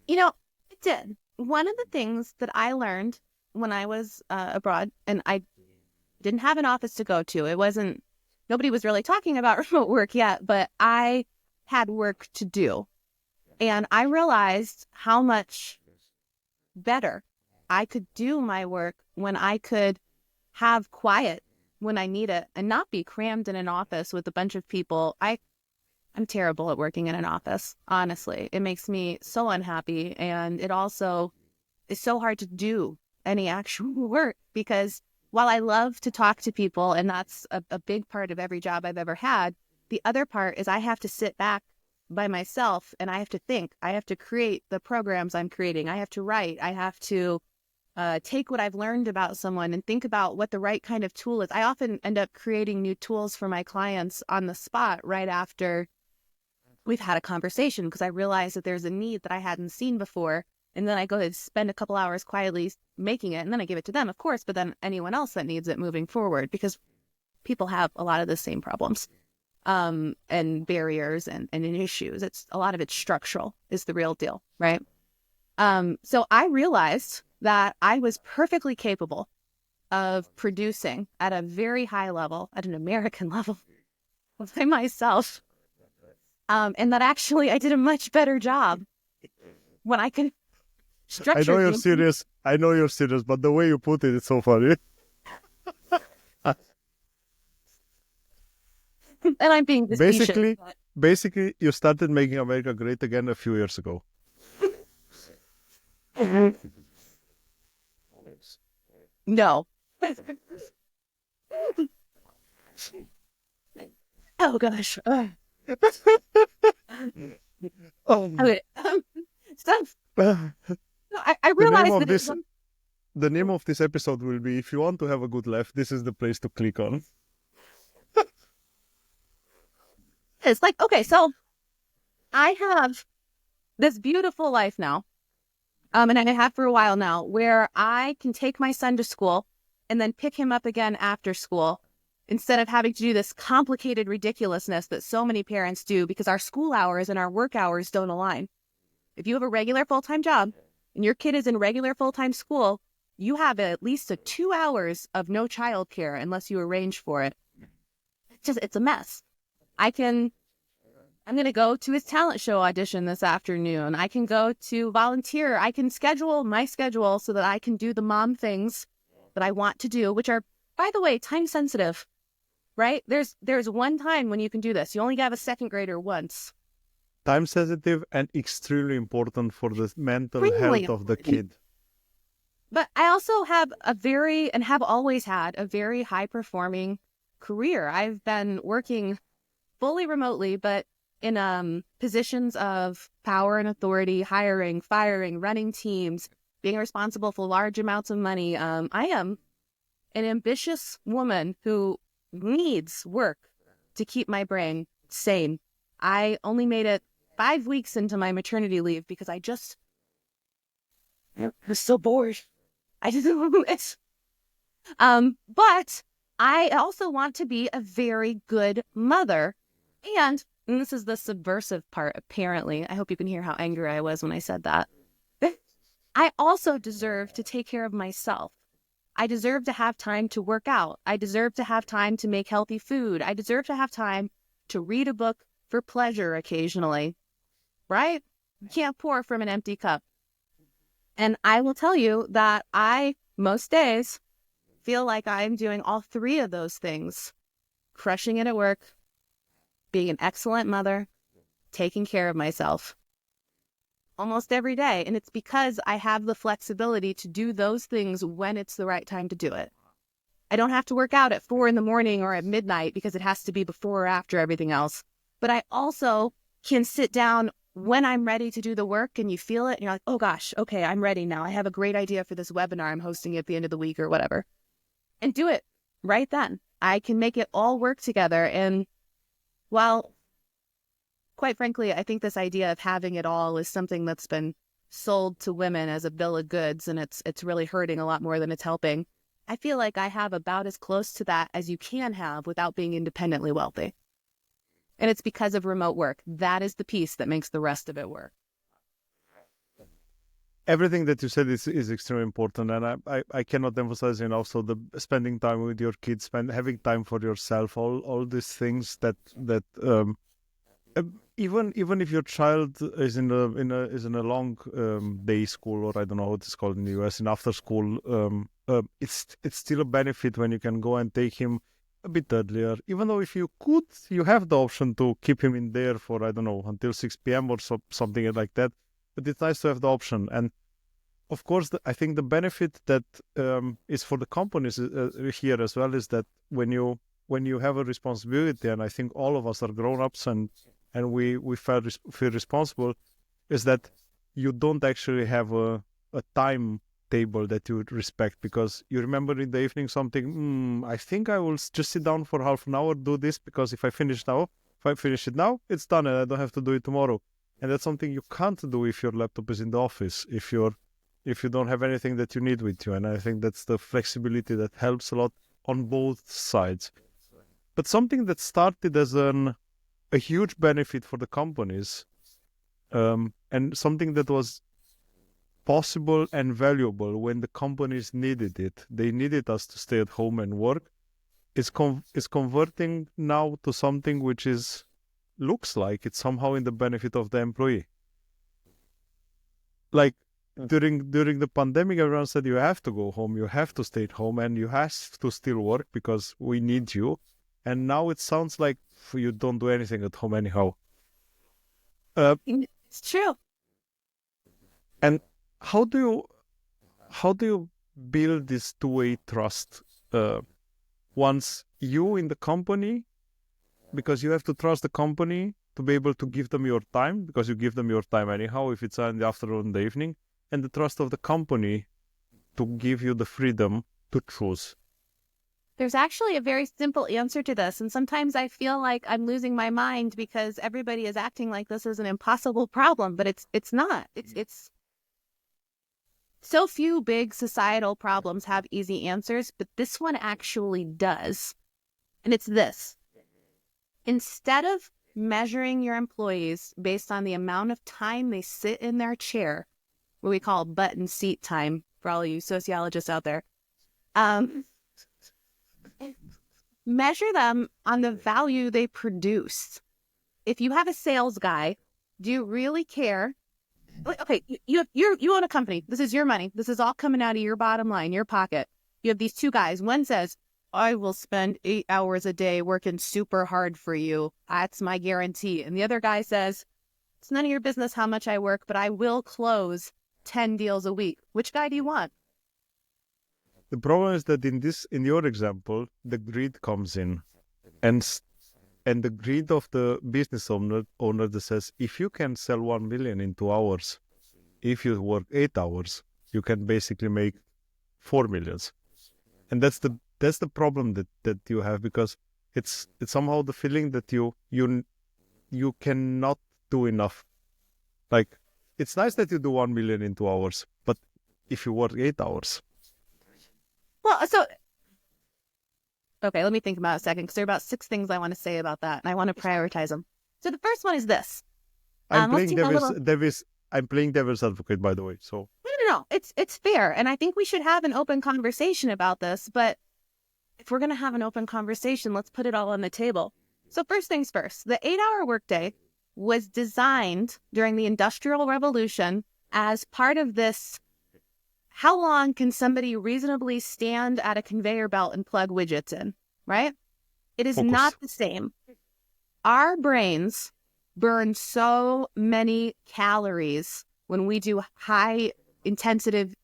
It did. One of the things that I learned when I was abroad, and I didn't have an office to go to. Nobody was really talking about remote work yet, but I had work to do. And I realized how much better I could do my work when I could have quiet when I need it and not be crammed in an office with a bunch of people. I'm terrible at working in an office, honestly. It makes me so unhappy, and it also is so hard to do any actual work because while I love to talk to people, and that's a big part of every job I've ever had, the other part is I have to sit back by myself and I have to think. I have to create the programs I'm creating. I have to write. I have to take what I've learned about someone and think about what the right kind of tool is. I often end up creating new tools for my clients on the spot right after we've had a conversation because I realize that there's a need that I hadn't seen before. And then I go and spend a couple hours quietly making it, and then I give it to them, of course, but then anyone else that needs it moving forward, because people have a lot of the same problems and barriers and issues. A lot of it's structural is the real deal, right? So I realized that I was perfectly capable of producing at a very high level, at an American level, by myself. And that actually I did a much better job when I could structure. I know you're serious. But the way you put it, it's so funny. And I'm being facetious, basically, you started making America great again a few years ago. No. Oh gosh. Okay. Stop. I realized that the name of this episode will be, if you want to have a good laugh, this is the place to click on. It's like, okay, so I have this beautiful life now, and I have for a while now, where I can take my son to school and then pick him up again after school instead of having to do this complicated ridiculousness that so many parents do because our school hours and our work hours don't align. If you have a regular full-time job and your kid is in regular full-time school, you have at least 2 hours of no childcare unless you arrange for it. It's a mess. I'm going to go to his talent show audition this afternoon. I can go to volunteer. I can schedule my schedule so that I can do the mom things that I want to do, which are, by the way, time sensitive, right? There's one time when you can do this. You only have a second grader once. Time sensitive and extremely important for the mental Really health of the kid. But I also have have always had a very high performing career. I've been working fully remotely, but in positions of power and authority, hiring, firing, running teams, being responsible for large amounts of money. I am an ambitious woman who needs work to keep my brain sane. I only made it 5 weeks into my maternity leave because I was so bored. I didn't it. But I also want to be a very good mother. And this is the subversive part, apparently. I hope you can hear how angry I was when I said that. I also deserve to take care of myself. I deserve to have time to work out. I deserve to have time to make healthy food. I deserve to have time to read a book for pleasure occasionally. Right? You can't pour from an empty cup. And I will tell you that I, most days, feel like I'm doing all 3 of those things. Crushing it at work, being an excellent mother, taking care of myself. Almost every day. And it's because I have the flexibility to do those things when it's the right time to do it. I don't have to work out at 4 in the morning or at midnight because it has to be before or after everything else. But I also can sit down when I'm ready to do the work and you feel it and you're like, oh gosh, okay, I'm ready now. I have a great idea for this webinar I'm hosting at the end of the week or whatever. And do it right then. I can make it all work together. And while, quite frankly, I think this idea of having it all is something that's been sold to women as a bill of goods and it's really hurting a lot more than it's helping. I feel like I have about as close to that as you can have without being independently wealthy. And it's because of remote work. That is the piece that makes the rest of it work. Everything that you said is extremely important, and I cannot emphasize enough. So the spending time with your kids, having time for yourself, all these things that even if your child is in a long day school, or I don't know what it's called in the US, in after school, it's still a benefit when you can go and take him a bit earlier. Even though if you could, you have the option to keep him in there for, I don't know, until 6 p.m. or something like that. But it's nice to have the option. And of course, I think the benefit that is for the companies here as well is that when you have a responsibility, and I think all of us are grown-ups and we feel responsible, is that you don't actually have a time table that you would respect, because you remember in the evening something, I think I will just sit down for half an hour, do this, because if I finish it now, it's done and I don't have to do it tomorrow. And that's something you can't do if your laptop is in the office, if you don't have anything that you need with you. And I think that's the flexibility that helps a lot on both sides. But something that started as a huge benefit for the companies, and something that was possible and valuable when the companies needed it. They needed us to stay at home and work. Is converting now to something which looks like it's somehow in the benefit of the employee. Like during the pandemic, everyone said you have to go home, you have to stay at home, and you have to still work because we need you. And now it sounds like you don't do anything at home anyhow. It's true. And how do you build this two-way trust once you in the company, because you have to trust the company to be able to give them your time, because you give them your time anyhow if it's in the afternoon, the evening, and the trust of the company to give you the freedom to choose. There's actually a very simple answer to this. And sometimes I feel like I'm losing my mind because everybody is acting like this is an impossible problem, but it's not. It's so few big societal problems have easy answers, but this one actually does. And it's this. Instead of measuring your employees based on the amount of time they sit in their chair, what we call butt and seat time for all you sociologists out there, measure them on the value they produce. If you have a sales guy, do you really care? Okay, you own a company. This is your money. This is all coming out of your bottom line, your pocket. You have these two guys. One says, I will spend 8 hours a day working super hard for you. That's my guarantee. And the other guy says, it's none of your business how much I work, but I will close 10 deals a week. Which guy do you want? The problem is that in your example, the greed comes in, and the greed of the business owner that says, if you can sell 1 million in 2 hours, if you work 8 hours, you can basically make 4 millions, and that's the problem that you have, because it's somehow the feeling that you cannot do enough. Like, it's nice that you do 1 million in 2 hours, but if you work 8 hours. Well, so, okay, let me think about it a second, because there are about 6 things I want to say about that, and I want to prioritize them. So the first one is this. I'm playing devil's advocate, by the way. So No. It's fair, and I think we should have an open conversation about this. But if we're going to have an open conversation, let's put it all on the table. So first things first, the 8-hour workday was designed during the Industrial Revolution as part of this. How long can somebody reasonably stand at a conveyor belt and plug widgets in, right? It is not the same. Our brains burn so many calories when we do high intensive,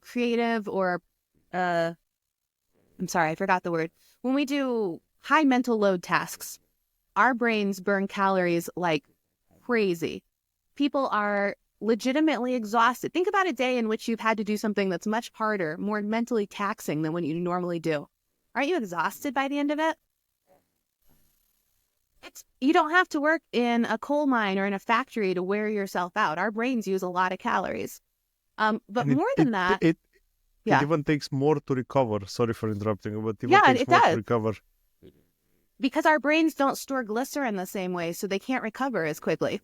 creative, or, I'm sorry, I forgot the word. When we do high mental load tasks, our brains burn calories like crazy. People are legitimately exhausted. Think about a day in which you've had to do something that's much harder, more mentally taxing than what you normally do. Aren't you exhausted by the end of it? You don't have to work in a coal mine or in a factory to wear yourself out. Our brains use a lot of calories. But more than that, it even takes more to recover. Sorry for interrupting, but it takes more to recover. Because our brains don't store glycerin the same way, so they can't recover as quickly.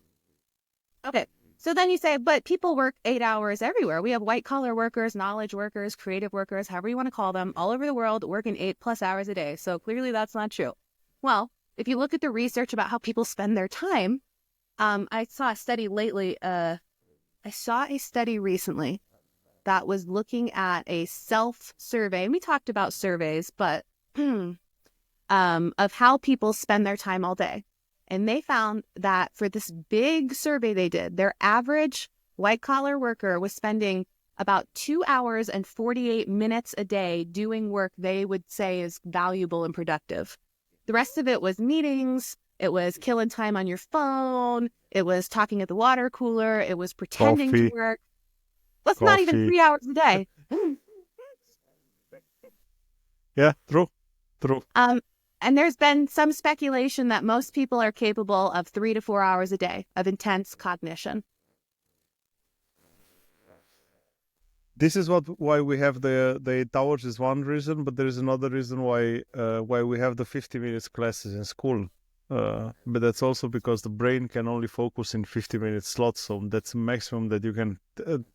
Okay. So then you say, but people work 8 hours everywhere. We have white-collar workers, knowledge workers, creative workers, however you want to call them, all over the world working 8+ hours a day. So clearly that's not true. Well, if you look at the research about how people spend their time, I saw a study recently that was looking at a self-survey. And we talked about surveys, but of how people spend their time all day. And they found that for this big survey they did, their average white-collar worker was spending about 2 hours and 48 minutes a day doing work they would say is valuable and productive. The rest of it was meetings, it was killing time on your phone, it was talking at the water cooler, it was pretending to work. That's not even 3 hours a day. Yeah, true. And there's been some speculation that most people are capable of 3 to 4 hours a day of intense cognition. This is why we have the 8 hours is one reason, but there is another reason why we have the 50 minutes classes in school. But that's also because the brain can only focus in 50-minute slots, so that's the maximum that you can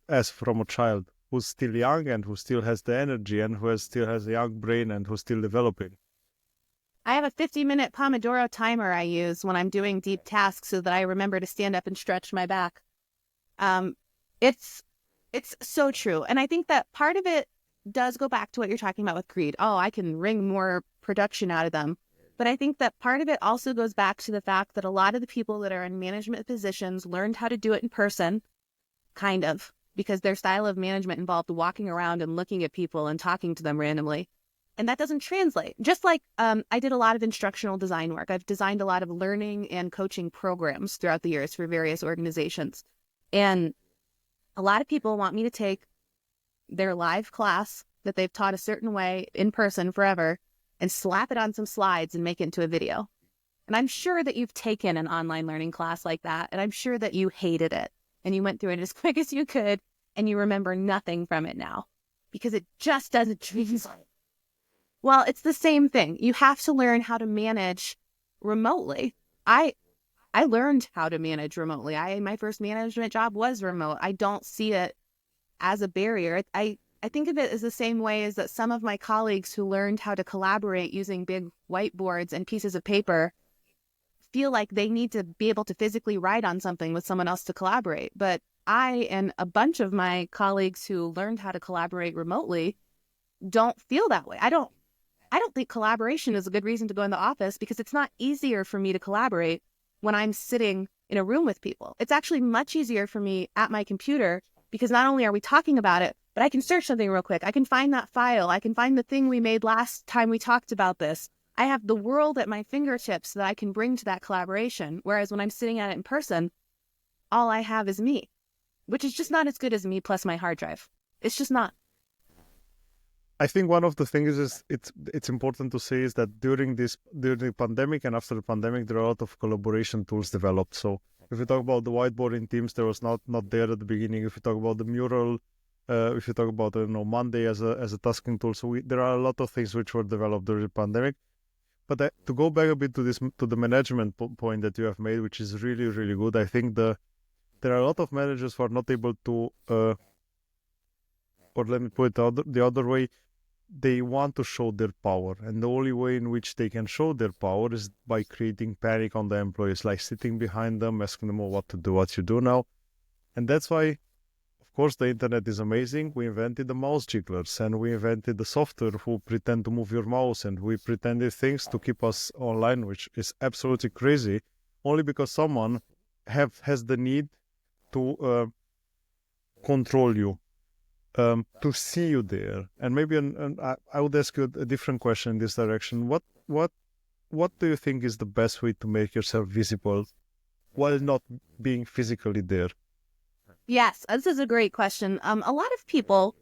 ask from a child who's still young and who still has the energy and who still has a young brain and who's still developing. I have a 50-minute Pomodoro timer I use when I'm doing deep tasks so that I remember to stand up and stretch my back. It's so true. And I think that part of it does go back to what you're talking about with greed. Oh, I can wring more production out of them. But I think that part of it also goes back to the fact that a lot of the people that are in management positions learned how to do it in person, kind of, because their style of management involved walking around and looking at people and talking to them randomly. And that doesn't translate. Just like I did a lot of instructional design work. I've designed a lot of learning and coaching programs throughout the years for various organizations. And a lot of people want me to take their live class that they've taught a certain way in person forever and slap it on some slides and make it into a video. And I'm sure that you've taken an online learning class like that, and I'm sure that you hated it and you went through it as quick as you could and you remember nothing from it now because it just doesn't translate. Well, it's the same thing. You have to learn how to manage remotely. I learned how to manage remotely. My first management job was remote. I don't see it as a barrier. I think of it as the same way as that some of my colleagues who learned how to collaborate using big whiteboards and pieces of paper feel like they need to be able to physically write on something with someone else to collaborate. But I and a bunch of my colleagues who learned how to collaborate remotely don't feel that way. I don't think collaboration is a good reason to go in the office because it's not easier for me to collaborate when I'm sitting in a room with people. It's actually much easier for me at my computer because not only are we talking about it, but I can search something real quick. I can find that file. I can find the thing we made last time we talked about this. I have the world at my fingertips that I can bring to that collaboration. Whereas when I'm sitting at it in person, all I have is me, which is just not as good as me plus my hard drive. It's just not. I think one of the things is it's important to say is that during the pandemic and after the pandemic, there are a lot of collaboration tools developed. So if you talk about the whiteboard in Teams, there was not there at the beginning. If you talk about the mural, if you talk about Monday as a tasking tool, so there are a lot of things which were developed during the pandemic. But to go back a bit to the management point that you have made, which is really, really good, I think there are a lot of managers who are not able to, or let me put it the other way, they want to show their power. And the only way in which they can show their power is by creating panic on the employees, like sitting behind them, asking them, what to do, what you do now. And that's why, of course, the internet is amazing. We invented the mouse jigglers and we invented the software who pretend to move your mouse, and we pretended things to keep us online, which is absolutely crazy, only because someone has the need to control you, to see you there. And maybe I would ask you a different question in this direction. What do you think is the best way to make yourself visible while not being physically there? Yes, this is a great question. A lot of people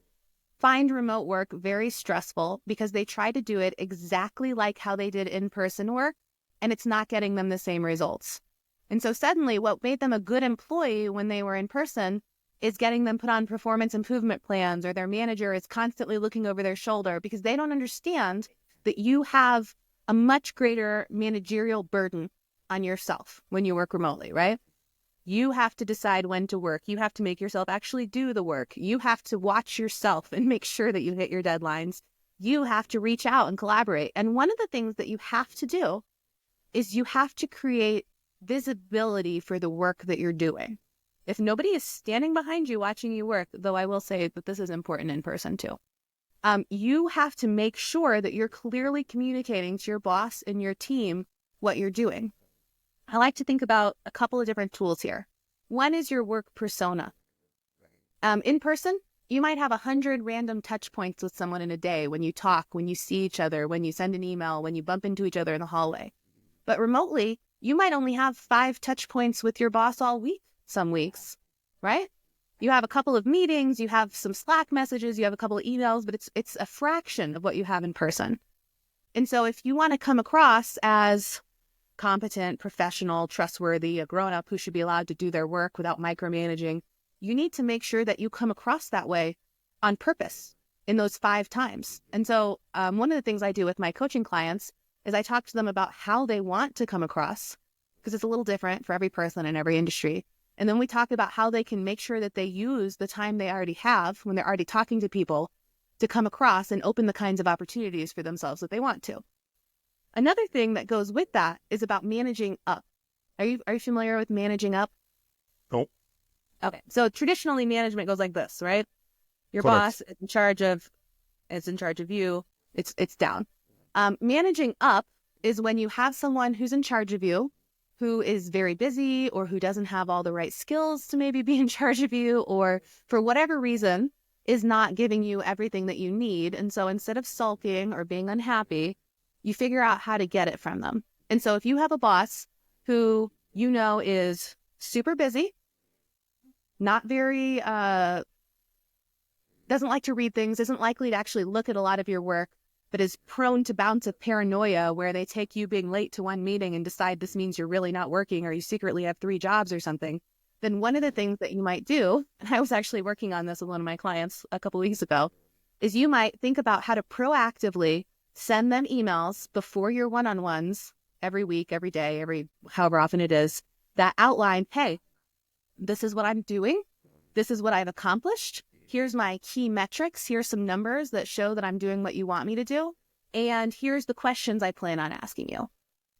find remote work very stressful because they try to do it exactly like how they did in-person work, and it's not getting them the same results. And so suddenly what made them a good employee when they were in person is getting them put on performance improvement plans, or their manager is constantly looking over their shoulder because they don't understand that you have a much greater managerial burden on yourself when you work remotely, right? You have to decide when to work. You have to make yourself actually do the work. You have to watch yourself and make sure that you hit your deadlines. You have to reach out and collaborate. And one of the things that you have to do is you have to create visibility for the work that you're doing. If nobody is standing behind you watching you work, though I will say that this is important in person too, you have to make sure that you're clearly communicating to your boss and your team what you're doing. I like to think about a couple of different tools here. One is your work persona. In person, you might have 100 random touch points with someone in a day when you talk, when you see each other, when you send an email, when you bump into each other in the hallway. But remotely, you might only have 5 touch points with your boss all week, some weeks, right? You have a couple of meetings, you have some Slack messages, you have a couple of emails, but it's a fraction of what you have in person. And so if you want to come across as competent, professional, trustworthy, a grown-up who should be allowed to do their work without micromanaging, you need to make sure that you come across that way on purpose in those 5 times. And so one of the things I do with my coaching clients is I talk to them about how they want to come across, because it's a little different for every person in every industry. And then we talk about how they can make sure that they use the time they already have when they're already talking to people to come across and open the kinds of opportunities for themselves that they want to. Another thing that goes with that is about managing up. Are you familiar with managing up? No. Okay. So traditionally management goes like this, right? Your Correct. boss is in charge of you. It's down. Managing up is when you have someone who's in charge of you, who is very busy or who doesn't have all the right skills to maybe be in charge of you, or for whatever reason is not giving you everything that you need. And so instead of sulking or being unhappy, you figure out how to get it from them. And so if you have a boss who you know is super busy, not very, doesn't like to read things, isn't likely to actually look at a lot of your work, but is prone to bouts of paranoia where they take you being late to one meeting and decide this means you're really not working or you secretly have 3 jobs or something, then one of the things that you might do, and I was actually working on this with one of my clients a couple weeks ago, is you might think about how to proactively send them emails before your one-on-ones every week, every day, every however often it is, that outline, hey, this is what I'm doing. This is what I've accomplished. Here's my key metrics. Here's some numbers that show that I'm doing what you want me to do. And here's the questions I plan on asking you.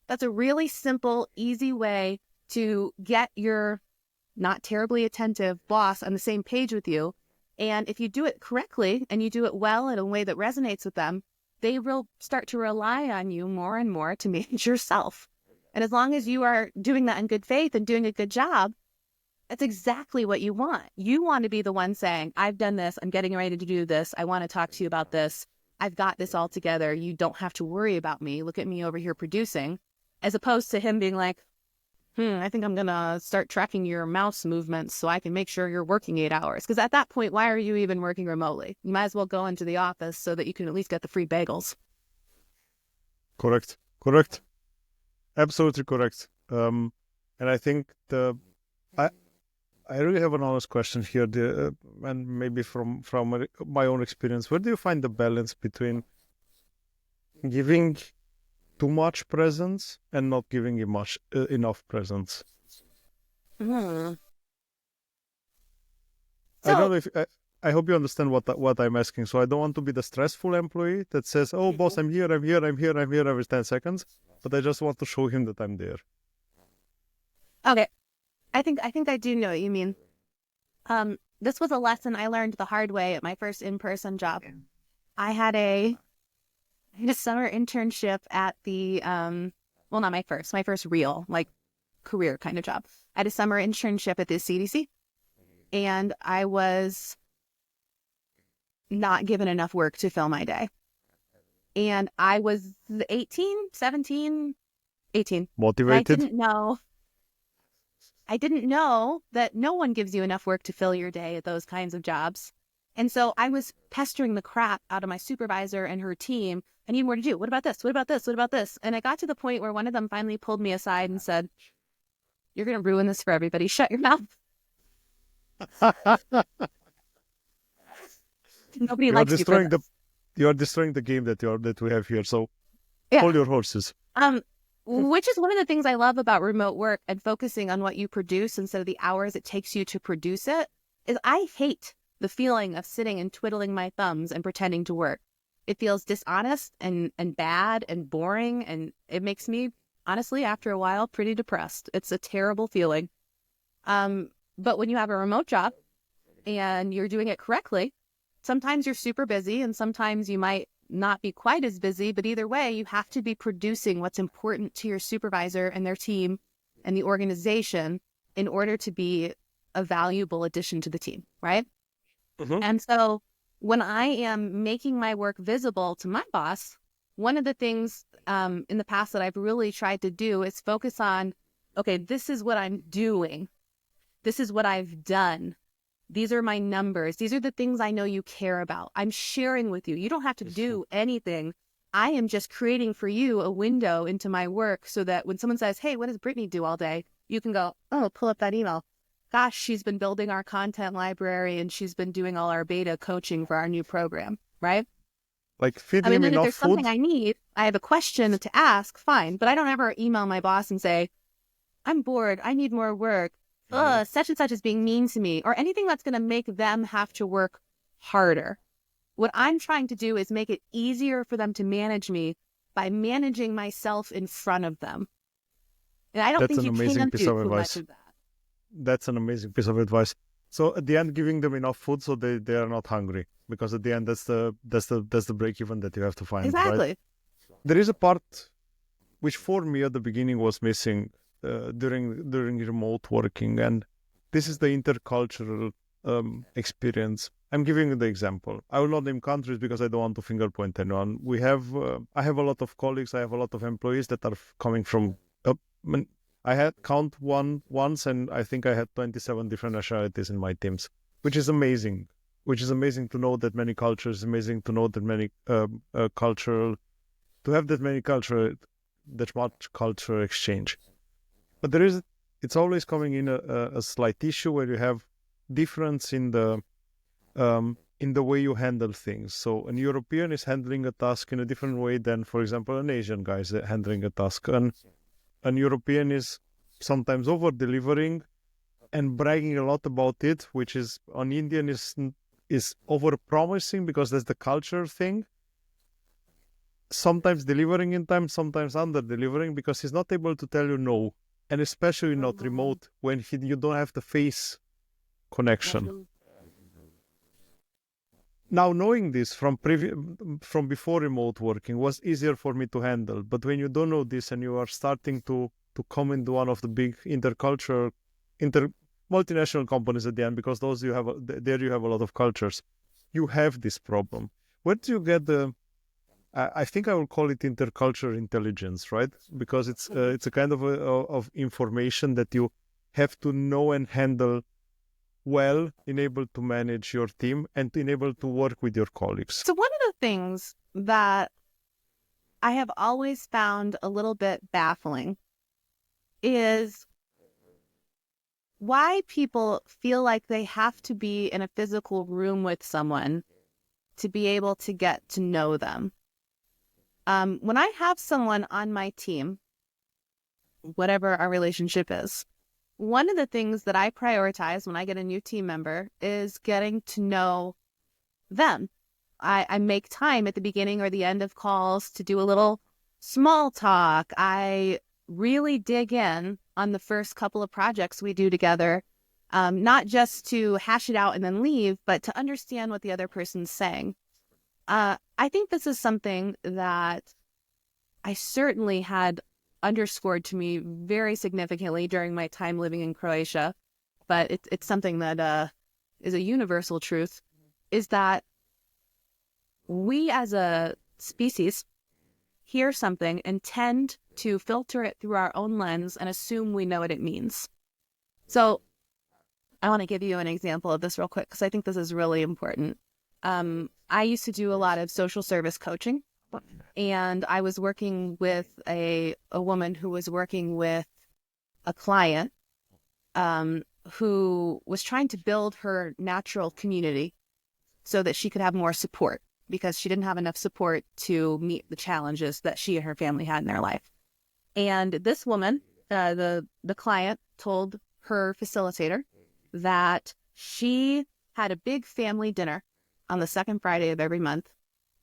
That's a really simple, easy way to get your not terribly attentive boss on the same page with you. And if you do it correctly and you do it well in a way that resonates with them, they will start to rely on you more and more to manage yourself. And as long as you are doing that in good faith and doing a good job, that's exactly what you want. You want to be the one saying, I've done this, I'm getting ready to do this, I want to talk to you about this, I've got this all together, you don't have to worry about me, look at me over here producing, as opposed to him being like, I think I'm going to start tracking your mouse movements so I can make sure you're working 8 hours. Because at that point, why are you even working remotely? You might as well go into the office so that you can at least get the free bagels. Correct. Absolutely correct. And I think I really have an honest question here, and maybe from my own experience. Where do you find the balance between giving too much presence and not giving enough presence? So, I don't know if I hope you understand what I'm asking. So I don't want to be the stressful employee that says, "Oh, boss, I'm here every 10 seconds," but I just want to show him that I'm there. okay. I think I do know what you mean. This was a lesson I learned the hard way at my first in-person job. I had a summer internship at the well, not my first real career kind of job. I had a summer internship at the CDC, and I was not given enough work to fill my day. And I was 18. Motivated? I didn't know that no one gives you enough work to fill your day at those kinds of jobs. And so I was pestering the crap out of my supervisor and her team. I need more to do. What about this? What about this? What about this? And I got to the point where one of them finally pulled me aside and said, "You're going to ruin this for everybody. Shut your mouth." Nobody likes you for this. You are destroying the game that we have here. So hold your horses. Which is one of the things I love about remote work and focusing on what you produce instead of the hours it takes you to produce it, is I hate the feeling of sitting and twiddling my thumbs and pretending to work. It feels dishonest and bad and boring, and it makes me, honestly, after a while, pretty depressed. It's a terrible feeling. But when you have a remote job and you're doing it correctly, sometimes you're super busy and sometimes you might not be quite as busy, but either way, you have to be producing what's important to your supervisor and their team and the organization in order to be a valuable addition to the team, right? Mm-hmm. And so when I am making my work visible to my boss, one of the things in the past that I've really tried to do is focus on, okay, this is what I'm doing. This is what I've done. These are my numbers. These are the things I know you care about. I'm sharing with you. You don't have to do anything. I am just creating for you a window into my work so that when someone says, "Hey, what does Brittany do all day?" you can go, "Oh, pull up that email. Gosh, she's been building our content library and she's been doing all our beta coaching for our new program," right? Like feeding I mean, him then if enough there's food. something I need, I have a question to ask, fine. But I don't ever email my boss and say, "I'm bored. I need more work. Such and such is being mean to me," or anything that's going to make them have to work harder. What I'm trying to do is make it easier for them to manage me by managing myself in front of them. And I don't think you can do too much of that. That's an amazing piece of advice. So at the end, giving them enough food so they are not hungry, because at the end that's the break even that you have to find. Exactly. Right? There is a part which for me at the beginning was missing during remote working, and this is the intercultural experience. I'm giving you the example. I will not name countries because I don't want to finger point anyone. I have a lot of colleagues. I have a lot of employees that are coming from. I had count once, and I think I had 27 different nationalities in my teams, which is amazing. which is amazing to know that many cultures, amazing to know that many cultural, to have that much cultural exchange. But it's always coming in a slight issue where you have difference in the way you handle things. So an European is handling a task in a different way than, for example, an Asian guy is handling a task. And an European is sometimes over-delivering and bragging a lot about it, which is, an Indian is over-promising because that's the culture thing. Sometimes delivering in time, sometimes under-delivering because he's not able to tell you no. And especially not remote, when you don't have the face connection. Now, knowing this from before remote working was easier for me to handle. But when you don't know this and you are starting to come into one of the big multinational companies at the end, because those you have a lot of cultures, you have this problem. Where do you get I think I will call it intercultural intelligence, right? Because it's a kind of information that you have to know and handle well, enable to manage your team and enable to work with your colleagues. So one of the things that I have always found a little bit baffling is why people feel like they have to be in a physical room with someone to be able to get to know them. When I have someone on my team, whatever our relationship is, one of the things that I prioritize when I get a new team member is getting to know them. I make time at the beginning or the end of calls to do a little small talk. I really dig in on the first couple of projects we do together, not just to hash it out and then leave, but to understand what the other person's saying. I think this is something that I certainly had underscored to me very significantly during my time living in Croatia, but it's something that is a universal truth, is that we as a species hear something and tend to filter it through our own lens and assume we know what it means. So I want to give you an example of this real quick because I think this is really important. I used to do a lot of social service coaching, and I was working with a woman who was working with a client who was trying to build her natural community so that she could have more support because she didn't have enough support to meet the challenges that she and her family had in their life. And this woman, the client, told her facilitator that she had a big family dinner on the second Friday of every month.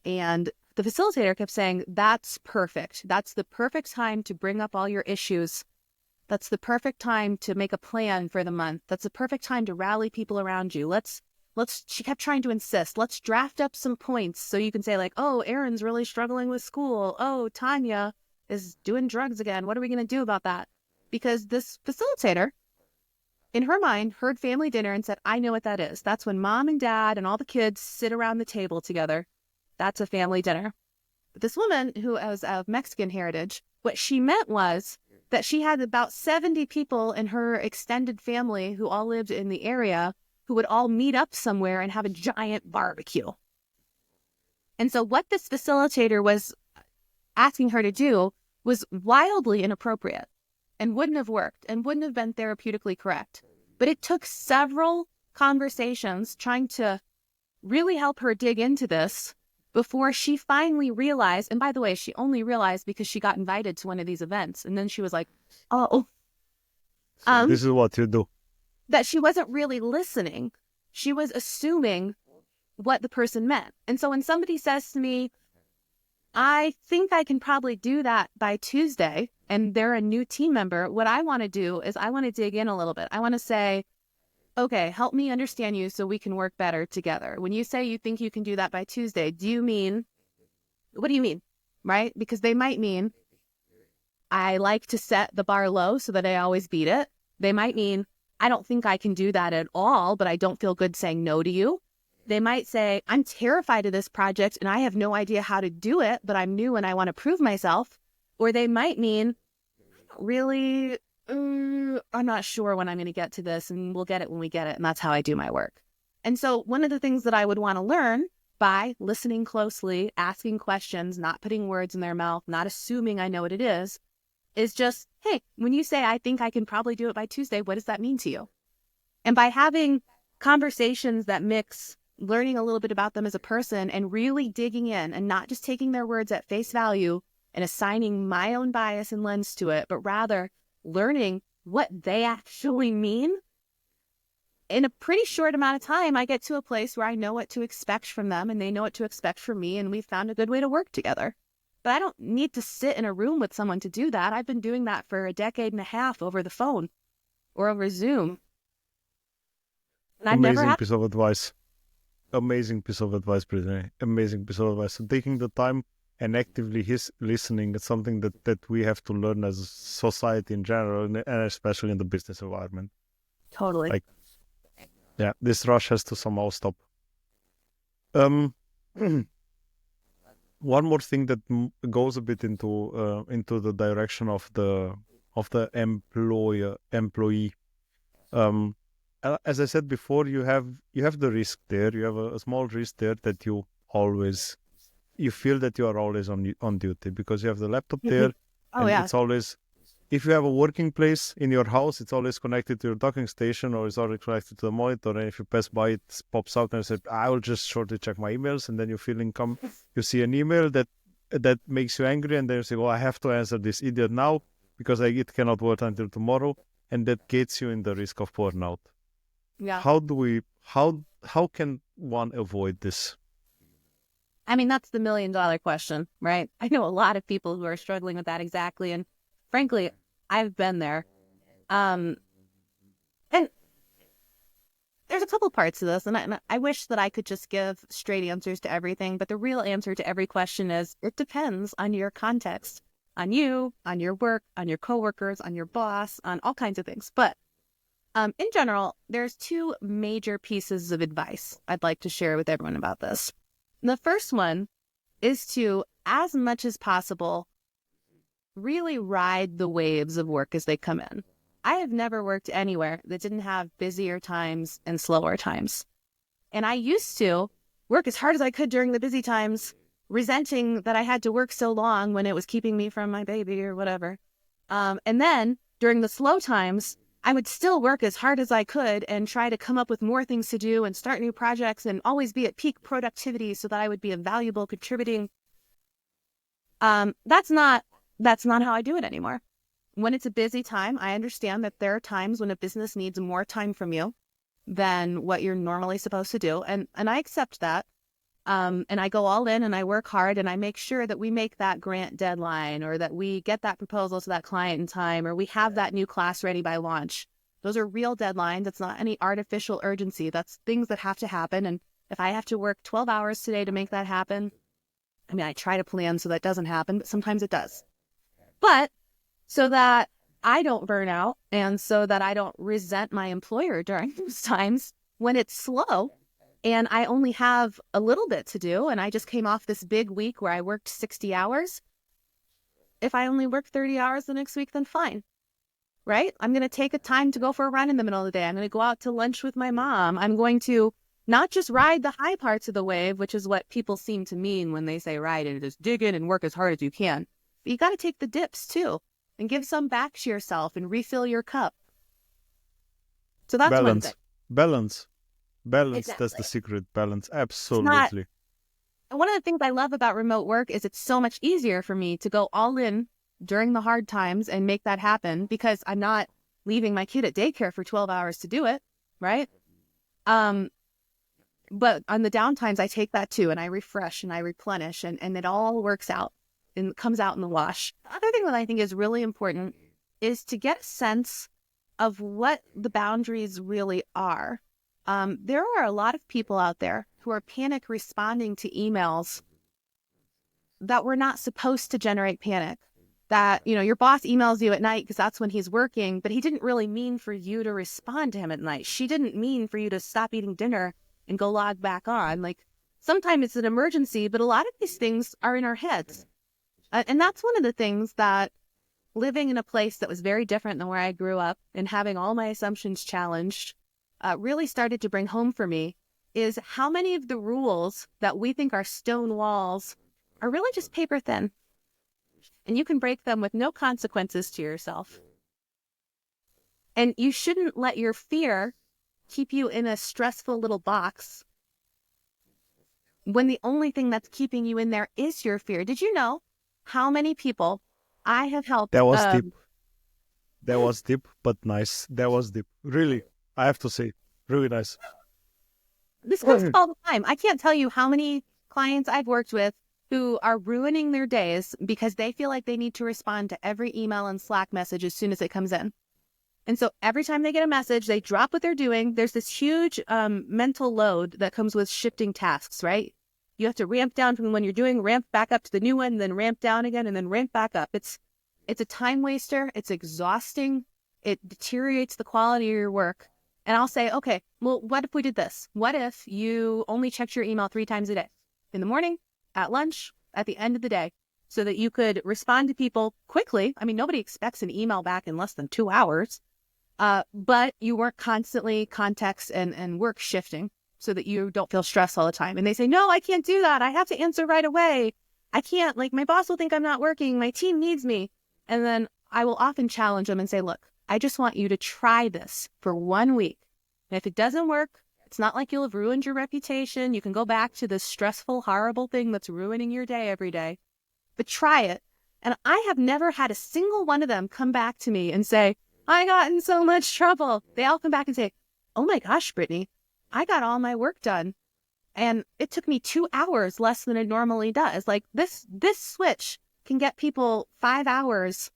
And the facilitator kept saying, that's perfect. That's the perfect time to bring up all your issues. That's the perfect time to make a plan for the month. That's the perfect time to rally people around you. She kept trying to insist, let's draft up some points so you can say like, oh, Aaron's really struggling with school. Oh, Tanya is doing drugs again. What are we going to do about that? Because this facilitator, in her mind, heard family dinner and said, I know what that is. That's when mom and dad and all the kids sit around the table together. That's a family dinner. But this woman who was of Mexican heritage, what she meant was that she had about 70 people in her extended family who all lived in the area who would all meet up somewhere and have a giant barbecue. And so what this facilitator was asking her to do was wildly inappropriate and wouldn't have worked and wouldn't have been therapeutically correct. But it took several conversations trying to really help her dig into this before she finally realized, and by the way, she only realized because she got invited to one of these events. And then she was like, oh. So this is what you do. That she wasn't really listening. She was assuming what the person meant. And so when somebody says to me, I think I can probably do that by Tuesday, and they're a new team member, what I want to do is I want to dig in a little bit. I want to say, okay, help me understand you so we can work better together. When you say you think you can do that by Tuesday, what do you mean? Right? Because they might mean, I like to set the bar low so that I always beat it. They might mean, I don't think I can do that at all, but I don't feel good saying no to you. They might say, I'm terrified of this project and I have no idea how to do it, but I'm new and I want to prove myself. Or they might mean, really, I'm not sure when I'm going to get to this, and we'll get it when we get it. And that's how I do my work. And so one of the things that I would want to learn by listening closely, asking questions, not putting words in their mouth, not assuming I know what it is just, hey, when you say, I think I can probably do it by Tuesday, what does that mean to you? And by having conversations that mix learning a little bit about them as a person and really digging in and not just taking their words at face value and assigning my own bias and lens to it, but rather learning what they actually mean, in a pretty short amount of time, I get to a place where I know what to expect from them and they know what to expect from me, and we've found a good way to work together. But I don't need to sit in a room with someone to do that. I've been doing that for a decade and a half over the phone or over Zoom. And I've never Amazing had... piece of advice. Amazing piece of advice, Brittany. Amazing piece of advice. So taking the time and actively listening is something that we have to learn as a society in general, and especially in the business environment. Totally. Like, yeah, this rush has to somehow stop. One more thing that goes a bit into the direction of the employee. As I said before, you have the risk there. You have a small risk there that you feel that you are always on duty because you have the laptop there. Oh, and yeah. It's always, if you have a working place in your house, it's always connected to your docking station or it's always connected to the monitor. And if you pass by, it pops out and says, I will just shortly check my emails. And then you you see an email that makes you angry. And then you say, well, I have to answer this idiot now because it cannot wait until tomorrow. And that gets you in the risk of burnout. Yeah. How can one avoid this? I mean, that's the $1 million question, right? I know a lot of people who are struggling with that exactly. And frankly, I've been there. And there's a couple parts to this. And I wish that I could just give straight answers to everything. But the real answer to every question is it depends on your context, on you, on your work, on your coworkers, on your boss, on all kinds of things. But in general, there's two major pieces of advice I'd like to share with everyone about this. The first one is to, as much as possible, really ride the waves of work as they come in. I have never worked anywhere that didn't have busier times and slower times. And I used to work as hard as I could during the busy times, resenting that I had to work so long when it was keeping me from my baby or whatever. And then during the slow times, I would still work as hard as I could and try to come up with more things to do and start new projects and always be at peak productivity so that I would be a valuable contributing. That's not how I do it anymore. When it's a busy time, I understand that there are times when a business needs more time from you than what you're normally supposed to do. And I accept that. And I go all in and I work hard and I make sure that we make that grant deadline or that we get that proposal to that client in time or we have that new class ready by launch. Those are real deadlines. It's not any artificial urgency. That's things that have to happen. And if I have to work 12 hours today to make that happen, I mean, I try to plan so that doesn't happen, but sometimes it does. But so that I don't burn out and so that I don't resent my employer during those times when it's slow, and I only have a little bit to do, and I just came off this big week where I worked 60 hours. If I only work 30 hours the next week, then fine, right? I'm going to take a time to go for a run in the middle of the day. I'm going to go out to lunch with my mom. I'm going to not just ride the high parts of the wave, which is what people seem to mean when they say ride it, just dig in and work as hard as you can. But you got to take the dips too and give some back to yourself and refill your cup. So that's one thing. Balance. Exactly. That's the secret. Balance. Absolutely. One of the things I love about remote work is it's so much easier for me to go all in during the hard times and make that happen because I'm not leaving my kid at daycare for 12 hours to do it, right? But on the downtimes, I take that too and I refresh and I replenish and it all works out and comes out in the wash. The other thing that I think is really important is to get a sense of what the boundaries really are. There are a lot of people out there who are panic responding to emails that were not supposed to generate panic. That, your boss emails you at night because that's when he's working, but he didn't really mean for you to respond to him at night. She didn't mean for you to stop eating dinner and go log back on. Like, sometimes it's an emergency, but a lot of these things are in our heads. And that's one of the things that living in a place that was very different than where I grew up and having all my assumptions challenged really started to bring home for me is how many of the rules that we think are stone walls are really just paper thin. And you can break them with no consequences to yourself. And you shouldn't let your fear keep you in a stressful little box when the only thing that's keeping you in there is your fear. Did you know how many people I have helped? That was deep. That was deep, but nice. That was deep. Really, I have to say, really nice. This comes up all the time. I can't tell you how many clients I've worked with who are ruining their days because they feel like they need to respond to every email and Slack message as soon as it comes in. And so every time they get a message, they drop what they're doing. There's this huge mental load that comes with shifting tasks, right? You have to ramp down from when you're doing, ramp back up to the new one, then ramp down again, and then ramp back up. It's a time waster. It's exhausting. It deteriorates the quality of your work. And I'll say, okay, well, what if we did this? What if you only checked your email 3 times a day? In the morning, at lunch, at the end of the day, so that you could respond to people quickly. I mean, nobody expects an email back in less than 2 hours. But you weren't constantly context and work shifting so that you don't feel stressed all the time. And they say, no, I can't do that. I have to answer right away. I can't, like, my boss will think I'm not working. My team needs me. And then I will often challenge them and say, look, I just want you to try this for 1 week. And if it doesn't work, it's not like you'll have ruined your reputation. You can go back to this stressful, horrible thing that's ruining your day every day. But try it. And I have never had a single one of them come back to me and say, I got in so much trouble. They all come back and say, oh my gosh, Brittany, I got all my work done. And it took me 2 hours less than it normally does. Like this switch can get people 5 hours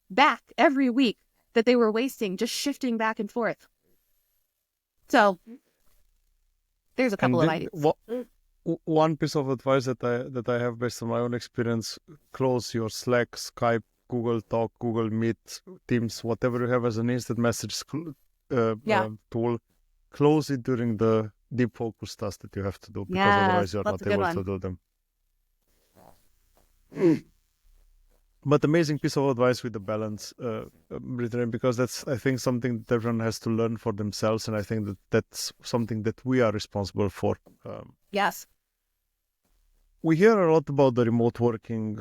back every week that they were wasting just shifting back and forth. So there's a couple of ideas. One piece of advice that I have based on my own experience: close your Slack, Skype, Google Talk, Google Meet, Teams, whatever you have as an instant message tool. Close it during the deep focus tasks that you have to do, because otherwise you're not able to do them. But amazing piece of advice with the balance, Brittany, because that's, I think, something that everyone has to learn for themselves, and I think that that's something that we are responsible for. Yes. We hear a lot about the remote working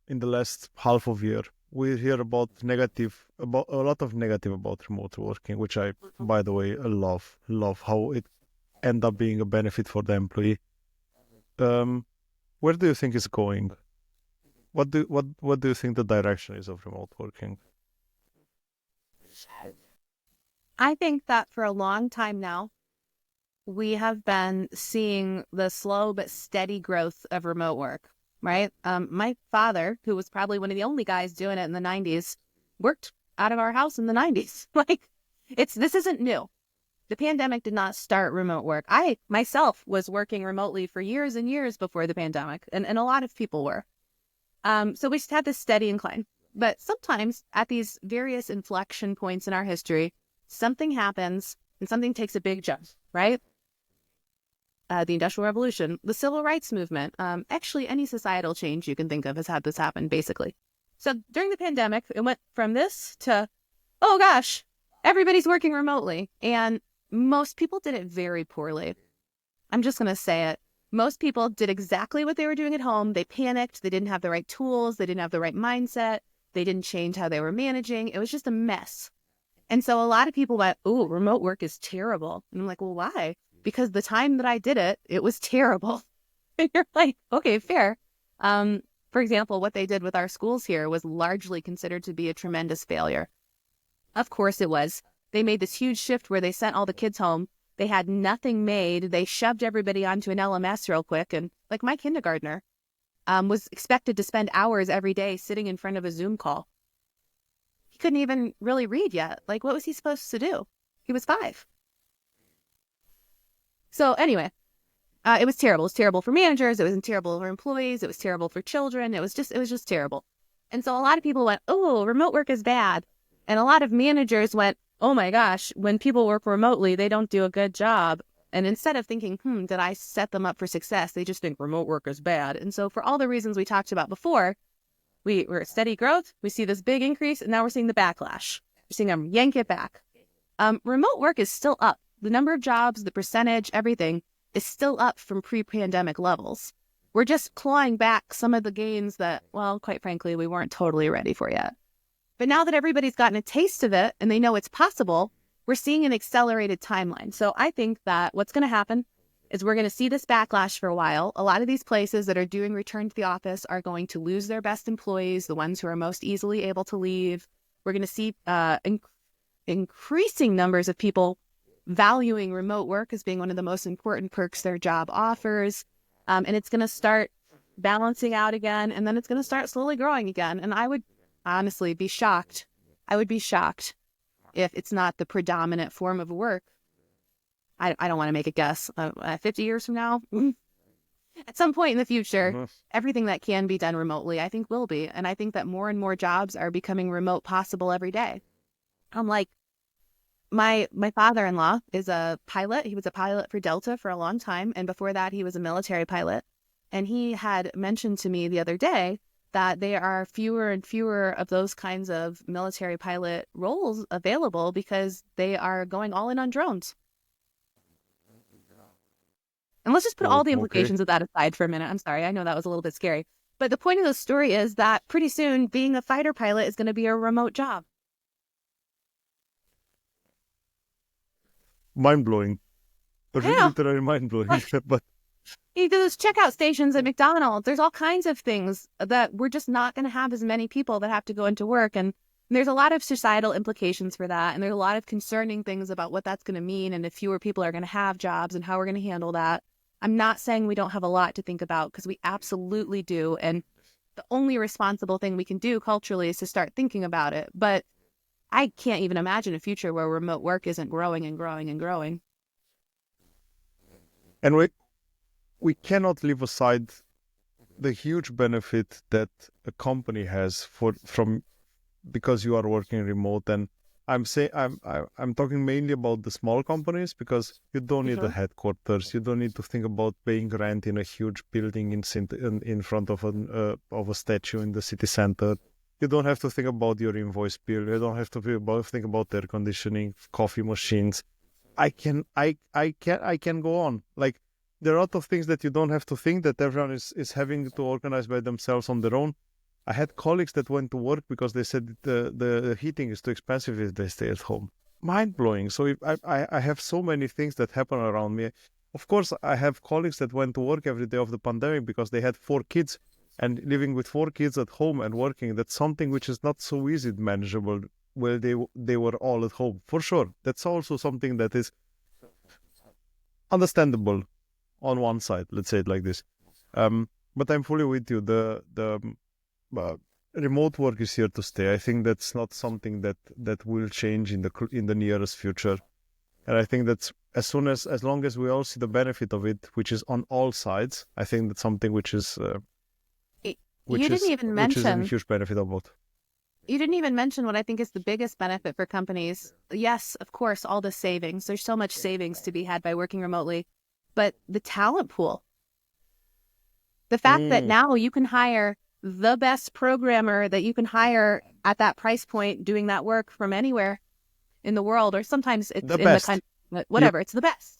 in the last half of year. We hear about a lot of negative about remote working, which I, by the way, love how it end up being a benefit for the employee. Where do you think it's going? What do you think the direction is of remote working? I think that for a long time now, we have been seeing the slow but steady growth of remote work, right? My father, who was probably one of the only guys doing it in the 90s, worked out of our house in the 90s. This isn't new. The pandemic did not start remote work. I myself was working remotely for years and years before the pandemic, and a lot of people were. So we just had this steady incline. But sometimes at these various inflection points in our history, something happens and something takes a big jump, right? The Industrial Revolution, the Civil Rights Movement, actually any societal change you can think of has had this happen, basically. So during the pandemic, it went from this to, oh gosh, everybody's working remotely. And most people did it very poorly. I'm just going to say it. Most people did exactly what they were doing at home. They panicked. They didn't have the right tools. They didn't have the right mindset. They didn't change how they were managing. It was just a mess. And so a lot of people went, ooh, remote work is terrible. And I'm like, well, why? Because the time that I did it, it was terrible. And you're like, okay, fair. For example, what they did with our schools here was largely considered to be a tremendous failure. Of course it was. They made this huge shift where they sent all the kids home. They had nothing made. They shoved everybody onto an LMS real quick. And like my kindergartner was expected to spend hours every day sitting in front of a Zoom call. He couldn't even really read yet. Like, what was he supposed to do? He was 5. So anyway, it was terrible. It was terrible for managers. It was terrible for employees. It was terrible for children. It was just terrible. And so a lot of people went, oh, remote work is bad. And a lot of managers went, oh my gosh, when people work remotely, they don't do a good job. And instead of thinking, did I set them up for success? They just think remote work is bad. And so for all the reasons we talked about before, we're at steady growth. We see this big increase, and now we're seeing the backlash. We're seeing them yank it back. Remote work is still up. the number of jobs, the percentage, everything is still up from pre-pandemic levels. We're just clawing back some of the gains that, well, quite frankly, we weren't totally ready for yet. But now that everybody's gotten a taste of it and they know it's possible, we're seeing an accelerated timeline. So I think that what's going to happen is we're going to see this backlash for a while. A lot of these places that are doing return to the office are going to lose their best employees, the ones who are most easily able to leave. We're going to see increasing numbers of people valuing remote work as being one of the most important perks their job offers. And it's going to start balancing out again, and then it's going to start slowly growing again. And I would honestly be shocked. I would be shocked if it's not the predominant form of work. I don't want to make a guess. 50 years from now, at some point in the future, everything that can be done remotely, I think will be. And I think that more and more jobs are becoming remote possible every day. I'm like, my father-in-law is a pilot. He was a pilot for Delta for a long time. And before that, he was a military pilot. And he had mentioned to me the other day that there are fewer and fewer of those kinds of military pilot roles available because they are going all in on drones. And let's just put all the implications of that aside for a minute. I'm sorry, I know that was a little bit scary. But the point of the story is that pretty soon being a fighter pilot is going to be a remote job. Mind-blowing. Literally mind-blowing. But there's checkout stations at McDonald's. There's all kinds of things that we're just not going to have as many people that have to go into work. And there's a lot of societal implications for that. And there's a lot of concerning things about what that's going to mean and if fewer people are going to have jobs and how we're going to handle that. I'm not saying we don't have a lot to think about, because we absolutely do. And the only responsible thing we can do culturally is to start thinking about it. But I can't even imagine a future where remote work isn't growing and growing and growing. And we cannot leave aside the huge benefit that a company has from because you are working remote. And I'm talking mainly about the small companies, because you don't need a headquarters. You don't need to think about paying rent in a huge building in front of a statue in the city center. You don't have to think about your invoice bill. You don't have to think about air conditioning, coffee machines. I can go on. Like, there are a lot of things that you don't have to think, that everyone is having to organize by themselves on their own. I had colleagues that went to work because they said the heating is too expensive if they stay at home. Mind-blowing. So I have so many things that happen around me. Of course, I have colleagues that went to work every day of the pandemic because they had 4 kids. And living with 4 kids at home and working, that's something which is not so easy manageable while they were all at home. For sure. That's also something that is understandable on one side, let's say it like this. But I'm fully with you. The remote work is here to stay. I think that's not something that will change in the nearest future. And I think that's as long as we all see the benefit of it, which is on all sides, I think that's something which is which is a huge benefit of both. You didn't even mention what I think is the biggest benefit for companies. Yes, of course, all the savings. There's so much savings to be had by working remotely. But the talent pool. The fact that now you can hire the best programmer that you can hire at that price point doing that work from anywhere in the world, or sometimes it's in the country, whatever, it's the best.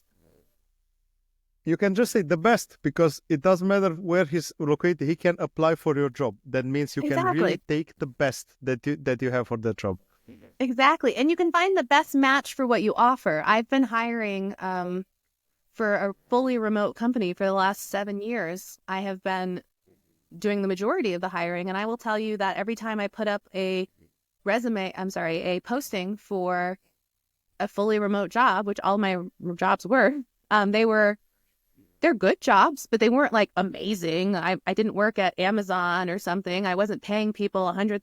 You can just say the best, because it doesn't matter where he's located. He can apply for your job. That means you can really take the best that you have for that job. Exactly. And you can find the best match for what you offer. I've been hiring for a fully remote company for the last 7 years. I have been doing the majority of the hiring. And I will tell you that every time I put up a posting for a fully remote job, which all my jobs were, they're good jobs, but they weren't like amazing. I didn't work at Amazon or something. I wasn't paying people $100,000,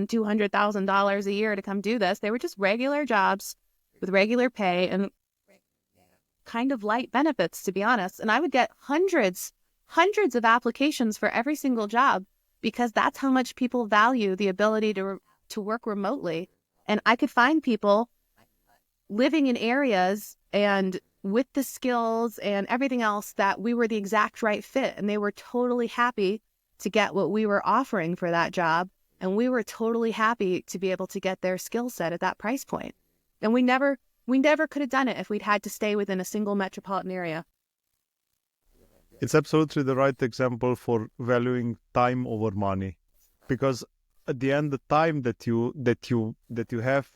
$200,000 a year to come do this. They were just regular jobs with regular pay and kind of light benefits, to be honest. And I would get hundreds of applications for every single job, because that's how much people value the ability to work remotely. And I could find people living in areas and with the skills and everything else that we were the exact right fit. And they were totally happy to get what we were offering for that job. And we were totally happy to be able to get their skill set at that price point. And we never We never could have done it if we'd had to stay within a single metropolitan area. It's absolutely the right example for valuing time over money, because at the end, the time that you have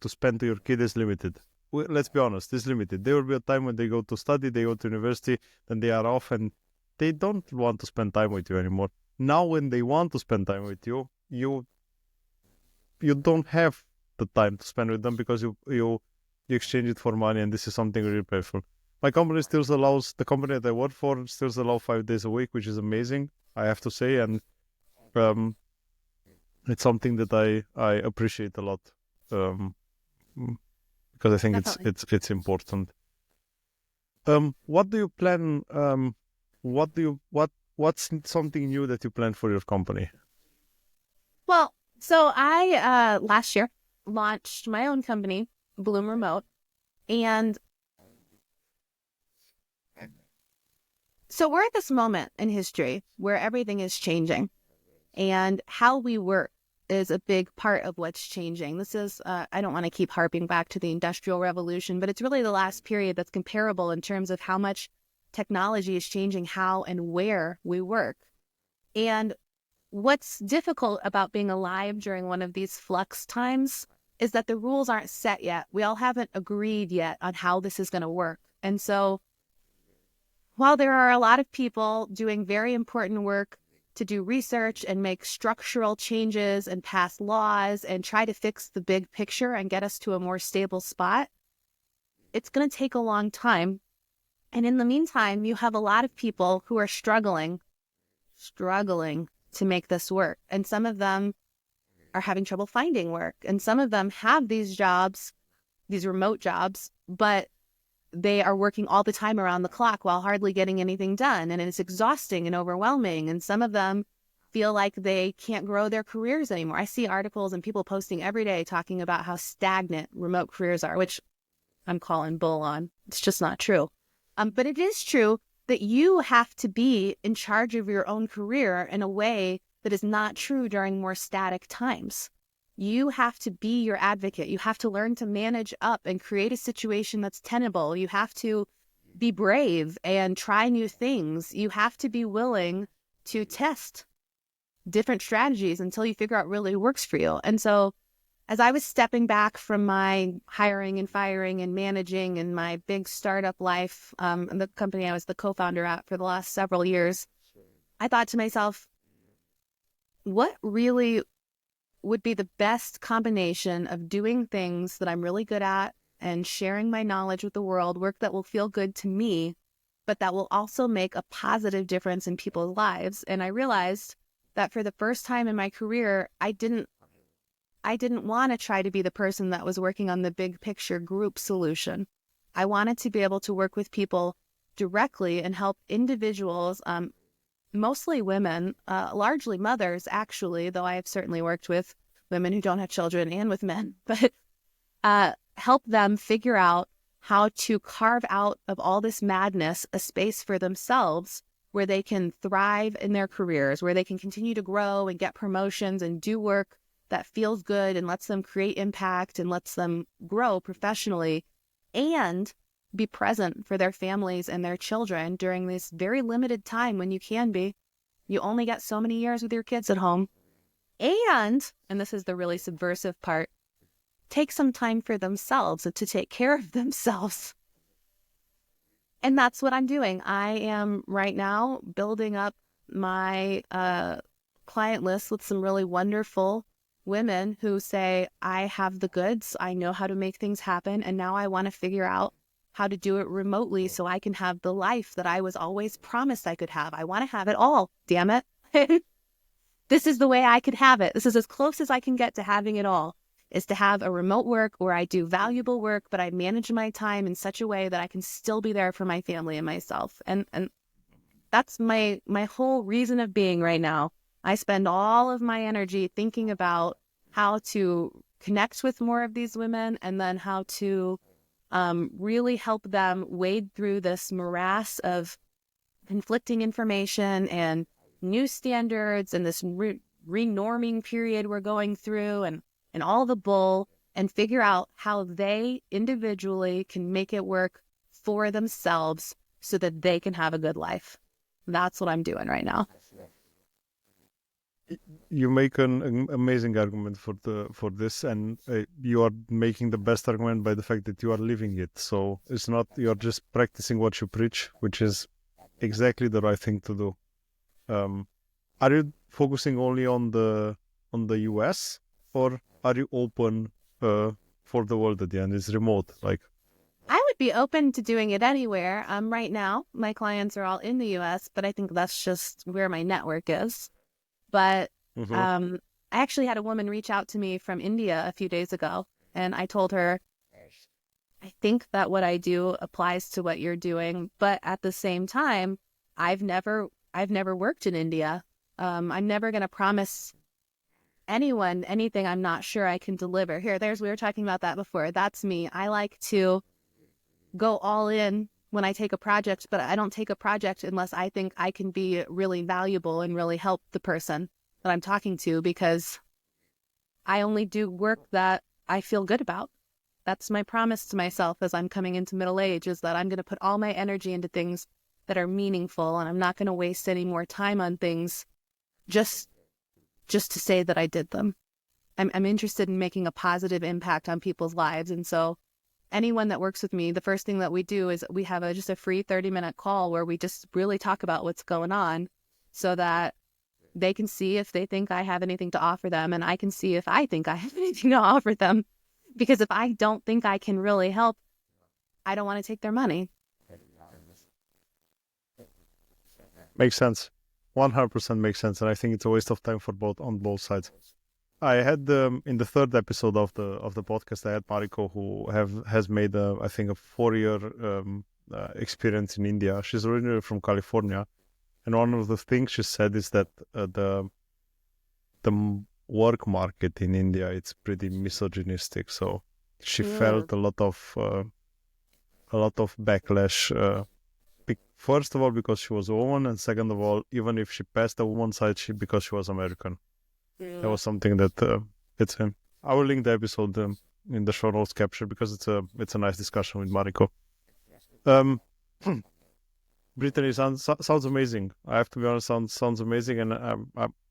to spend to your kid is limited. Let's be honest, it's limited. There will be a time when they go to study, they go to university, then they are off, and they don't want to spend time with you anymore. Now, when they want to spend time with you, you don't have the time to spend with them because you exchange it for money, and this is something really painful. My company still allows, the company that I work for still allows 5 days a week, which is amazing, I have to say, and it's something that I appreciate a lot, because I think Definitely. it's important. What do you plan? What's something new that you plan for your company? Well, so I last year launched my own company, Bloom Remote, and so we're at this moment in history where everything is changing, and how we work is a big part of what's changing. This is, I don't want to keep harping back to the Industrial Revolution, but it's really the last period that's comparable in terms of how much technology is changing how and where we work. And what's difficult about being alive during one of these flux times is that the rules aren't set yet. We all haven't agreed yet on how this is going to work. And so while there are a lot of people doing very important work to do research and make structural changes and pass laws and try to fix the big picture and get us to a more stable spot, it's going to take a long time. And in the meantime, you have a lot of people who are struggling to make this work. And some of them are having trouble finding work. And some of them have these jobs, these remote jobs, but they are working all the time around the clock while hardly getting anything done. And it's exhausting and overwhelming. And some of them feel like they can't grow their careers anymore. I see articles and people posting every day talking about how stagnant remote careers are, which I'm calling bull on. It's just not true. But it is true that you have to be in charge of your own career in a way that is not true during more static times. You have to be your advocate. You have to learn to manage up and create a situation that's tenable. You have to be brave and try new things. You have to be willing to test different strategies until you figure out what really works for you. And so as I was stepping back from my hiring and firing and managing and my big startup life, the company I was the co-founder at for the last several years, I thought to myself, what really would be the best combination of doing things that I'm really good at and sharing my knowledge with the world, work that will feel good to me, but that will also make a positive difference in people's lives. And I realized that for the first time in my career, I didn't want to try to be the person that was working on the big picture group solution. I wanted to be able to work with people directly and help individuals, mostly women, largely mothers, actually, though I have certainly worked with women who don't have children and with men, but help them figure out how to carve out of all this madness a space for themselves where they can thrive in their careers, where they can continue to grow and get promotions and do work that feels good and lets them create impact and lets them grow professionally and be present for their families and their children during this very limited time when you can be. You only get so many years with your kids at home. And this is the really subversive part, take some time for themselves and to take care of themselves. And that's what I'm doing. I am right now building up my client list with some really wonderful women who say, I have the goods, I know how to make things happen, and now I want to figure out how to do it remotely so I can have the life that I was always promised I could have. I want to have it all, damn it. This is the way I could have it. This is as close as I can get to having it all, is to have a remote work where I do valuable work, but I manage my time in such a way that I can still be there for my family and myself. And that's my whole reason of being right now. I spend all of my energy thinking about how to connect with more of these women and then how to really help them wade through this morass of conflicting information and new standards and this renorming period we're going through and all the bull, and figure out how they individually can make it work for themselves so that they can have a good life. That's what I'm doing right now. You make an amazing argument for this, and you are making the best argument by the fact that you are living it. So it's not you're just practicing what you preach, which is exactly the right thing to do. Are you focusing only on the US, or are you open for the world at the end? It's remote, like. I would be open to doing it anywhere. Right now, my clients are all in the US, but I think that's just where my network is. But I actually had a woman reach out to me from India a few days ago, and I told her, I think that what I do applies to what you're doing, but at the same time, I've never worked in India. I'm never going to promise anyone anything I'm not sure I can deliver. We were talking about that before. That's me. I like to go all in when I take a project, but I don't take a project unless I think I can be really valuable and really help the person that I'm talking to, because I only do work that I feel good about. That's my promise to myself as I'm coming into middle age, is that I'm going to put all my energy into things that are meaningful, and I'm not going to waste any more time on things just to say that I did them. I'm interested in making a positive impact on people's lives, and so anyone that works with me, the first thing that we do is we have just a free 30-minute call where we just really talk about what's going on so that they can see if they think I have anything to offer them, and I can see if I think I have anything to offer them. Because if I don't think I can really help, I don't want to take their money. Makes sense. 100% makes sense. And I think it's a waste of time on both sides. I had in the third episode of the podcast, I had Mariko, who has made I think a 4-year experience in India. She's originally from California, and one of the things she said is that the work market in India, it's pretty misogynistic. So she felt a lot of backlash. First of all, because she was a woman, and second of all, even if she passed the woman's side, because she was American. That was something that it's him. I will link the episode in the show notes capture, because it's a nice discussion with Mariko. Brittany, sounds amazing. I have to be honest, sounds amazing, and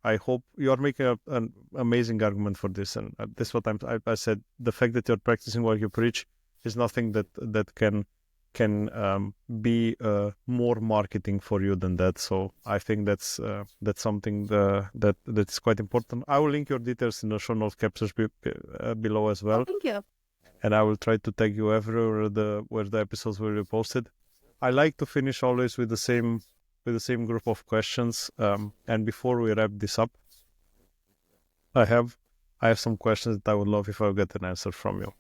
I hope you are making an amazing argument for this. And this is what I said. The fact that you're practicing what you preach is nothing that can be more marketing for you than that. So I think that's something that is quite important. I will link your details in the show notes captures below as well. Oh, thank you. And I will try to tag you everywhere where the episodes will be posted. I like to finish always with the same group of questions. And before we wrap this up, I have some questions that I would love if I get an answer from you.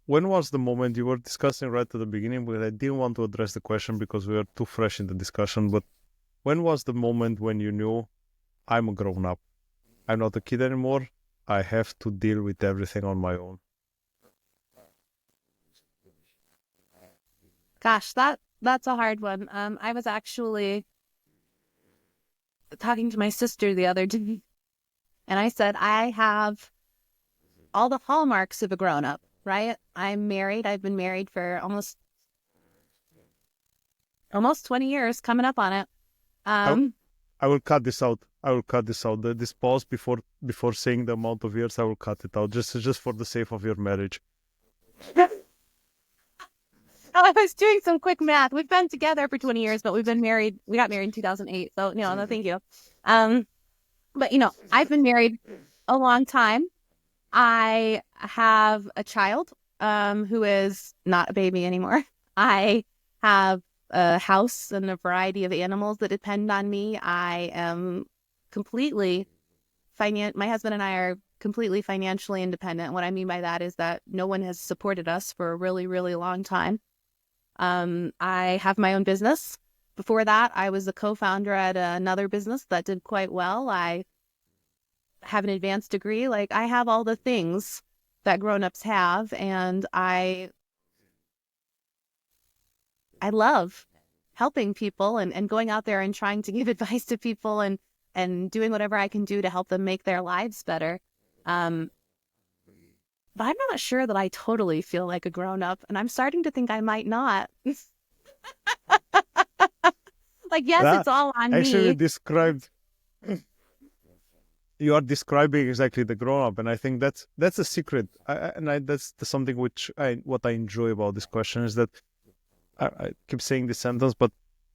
When was the moment you were discussing right at the beginning, but I didn't want to address the question because we were too fresh in the discussion, but when was the moment when you knew, I'm a grown up, I'm not a kid anymore, I have to deal with everything on my own? Gosh, that's a hard one. I was actually talking to my sister the other day, and I said, I have all the hallmarks of a grown up. Right? I'm married. I've been married for almost 20 years, coming up on it. I will cut this out. This pause before saying the amount of years, I will cut it out just for the sake of your marriage. I was doing some quick math. We've been together for 20 years, but we got married in 2008. So, no, thank you. But, I've been married a long time. I have a child who is not a baby anymore. I have a house and a variety of animals that depend on me. I am completely my husband and I are completely financially independent. What I mean by that is that no one has supported us for a really, really long time. I have my own business. Before that, I was a co-founder at another business that did quite well. I have an advanced degree. Like, I have all the things that grown-ups have, and I love helping people and going out there and trying to give advice to people and doing whatever I can do to help them make their lives better. but I'm not sure that I totally feel like a grown-up, and I'm starting to think I might not. Like, yes, Yeah, it's all on actually me. described. You are describing exactly the grown up, and I think that's a secret. That's something which what I enjoy about this question is that I keep saying this sentence, but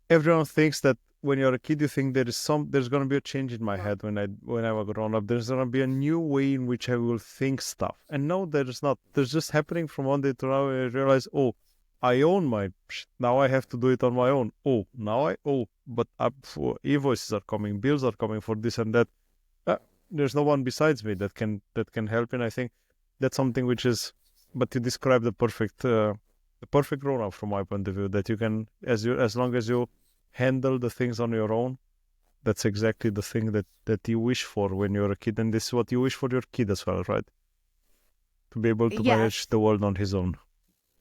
everyone thinks that when you're a kid, you think there's going to be a change in my head when I'm a grown up. There's going to be a new way in which I will think stuff, and no, there's not. There's just happening from one day to another. And I realize, oh, I own my now. I have to do it on my own. Oh, now but for invoices are coming, bills are coming for this and that. Uh, there's no one besides me that can help, and I think that's something which is. But you describe the perfect grown up from my point of view, that you can, as long as you handle the things on your own, that's exactly the thing that you wish for when you're a kid, and this is what you wish for your kid as well, right? To be able to manage Yes. the world on his own.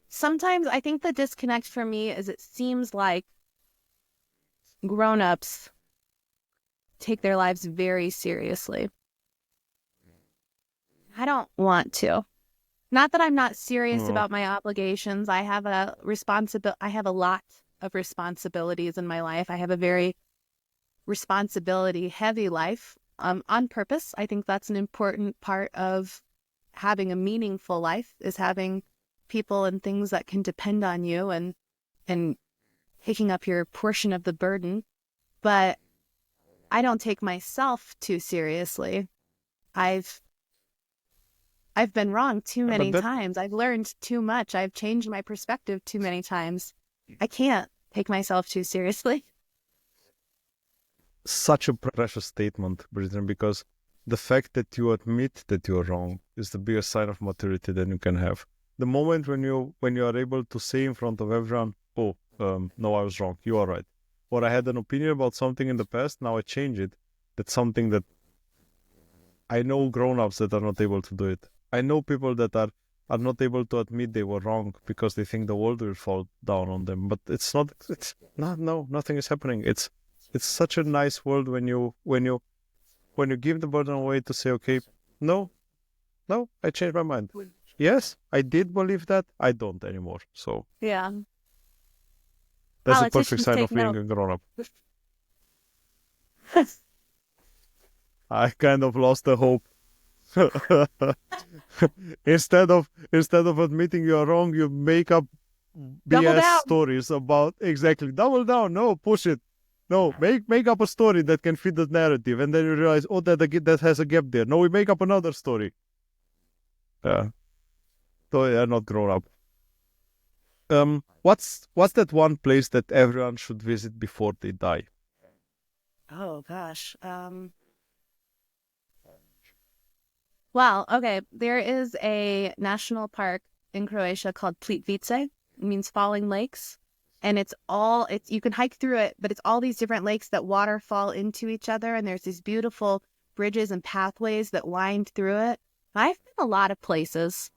Sometimes I think the disconnect for me is it seems like grown-ups take their lives very seriously. I don't want to. Not that I'm not serious No. about my obligations. I have a lot of responsibilities in my life. I have a very responsibility heavy life, on purpose. I think that's an important part of having a meaningful life, is having people and things that can depend on you and picking up your portion of the burden. But I don't take myself too seriously. I've been wrong too But many that times. I've learned too much. I've changed my perspective too many times. I can't take myself too seriously. such a precious statement, Brittany, because the fact that you admit that you're wrong is the biggest sign of maturity that you can have. The moment when you are able to say in front of everyone, "Oh, no, I was wrong. You are right," or "I had an opinion about something in the past. Now I change it." That's something that I know grown-ups that are not able to do it. I know people that are not able to admit they were wrong because they think the world will fall down on them. But it's not. It's not. No, nothing is happening. It's such a nice world when you give the burden away to say, okay, no, no, I changed my mind. Yes, I did believe that. I don't anymore. So Yeah. that's the perfect Politicians sign take of being note. a grown-up. I kind of lost the hope. instead of admitting you are wrong, you make up Double BS down. stories about exactly double down. No, push it. No, make up a story that can fit the narrative, and then you realize, oh, that has a gap there. No, we make up another story. Yeah, so they are not grown up. What's that one place that everyone should visit before they die? Oh gosh. Well, okay. There is a national park in Croatia called Plitvice. It means falling lakes. And it's you can hike through it, but it's all these different lakes that waterfall into each other. And there's these beautiful bridges and pathways that wind through it. I've been a lot of places.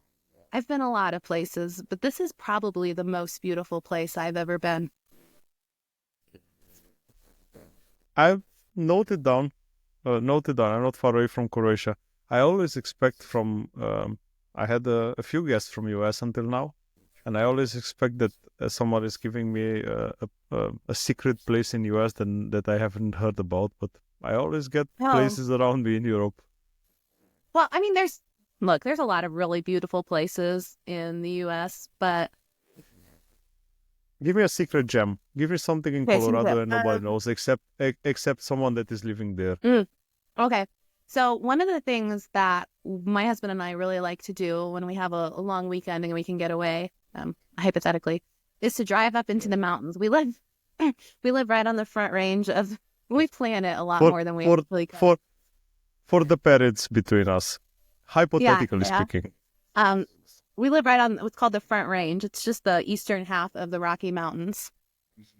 But this is probably the most beautiful place I've ever been. I've noted down. I'm not far away from Croatia. I always expect from. I had a few guests from US until now, and I always expect that someone is giving me a secret place in US that I haven't heard about. But I always get Oh, places around me in Europe. well, I mean, there's a lot of really beautiful places in the US, but Give me a secret gem. Give me something in okay, so Colorado and nobody knows except someone that is living there. okay. So one of the things that my husband and I really like to do when we have a long weekend and we can get away, hypothetically, is to drive up into the mountains. We live right on the front range of. We plan it a lot For more than we for actually go. for the parents between us, Yeah, hypothetically yeah. speaking. Um, we live right on what's called the Front Range. It's just the eastern half of the Rocky Mountains.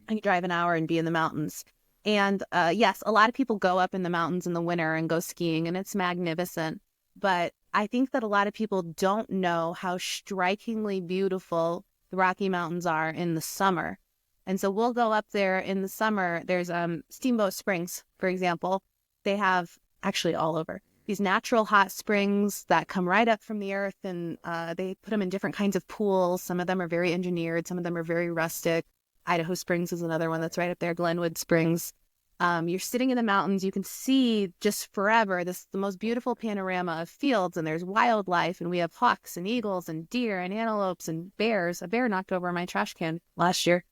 I can drive an hour and be in the mountains. And yes, a lot of people go up in the mountains in the winter and go skiing, and it's magnificent. But I think that a lot of people don't know how strikingly beautiful the Rocky Mountains are in the summer. And so we'll go up there in the summer. There's Steamboat Springs, for example. They have, actually all over. these natural hot springs that come right up from the earth, and they put them in different kinds of pools. Some of them are very engineered. Some of them are very rustic. Idaho Springs is another one that's right up there, Glenwood Springs. You're sitting in the mountains. You can see just forever the most beautiful panorama of fields, and there's wildlife, and we have hawks and eagles and deer and antelopes and bears. A bear knocked over my trash can last year.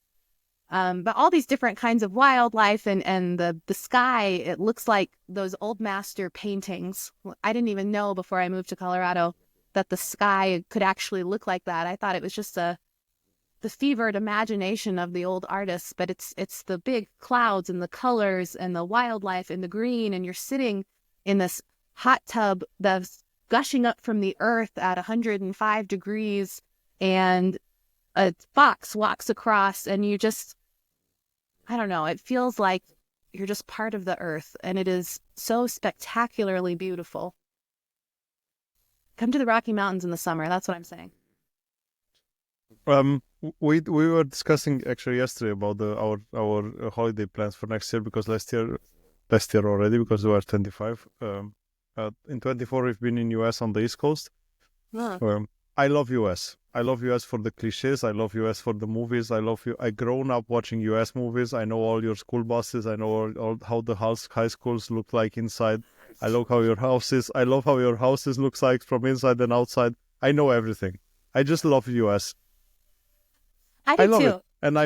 But all these different kinds of wildlife, and the sky, it looks like those old master paintings. I didn't even know before I moved to Colorado that the sky could actually look like that. I thought it was just the fevered imagination of the old artists, but it's the big clouds and the colors and the wildlife and the green, and you're sitting in this hot tub that's gushing up from the earth at 105 degrees, and a fox walks across, and you just, I don't know, it feels like you're just part of the earth, and it is so spectacularly beautiful. Come to the Rocky Mountains in the summer. That's what I'm saying. We were discussing actually yesterday about our holiday plans for next year, because last year already, because we were 25. In 24 we've been in US on the East Coast. Huh. I love US. I love US for the cliches. I love US for the movies. I love you. I grown up watching US movies. I know all your school buses. I know all how the high schools look like inside. I love how your houses. I love how your houses looks like from inside and outside. I know everything. I just love US. I love do it, and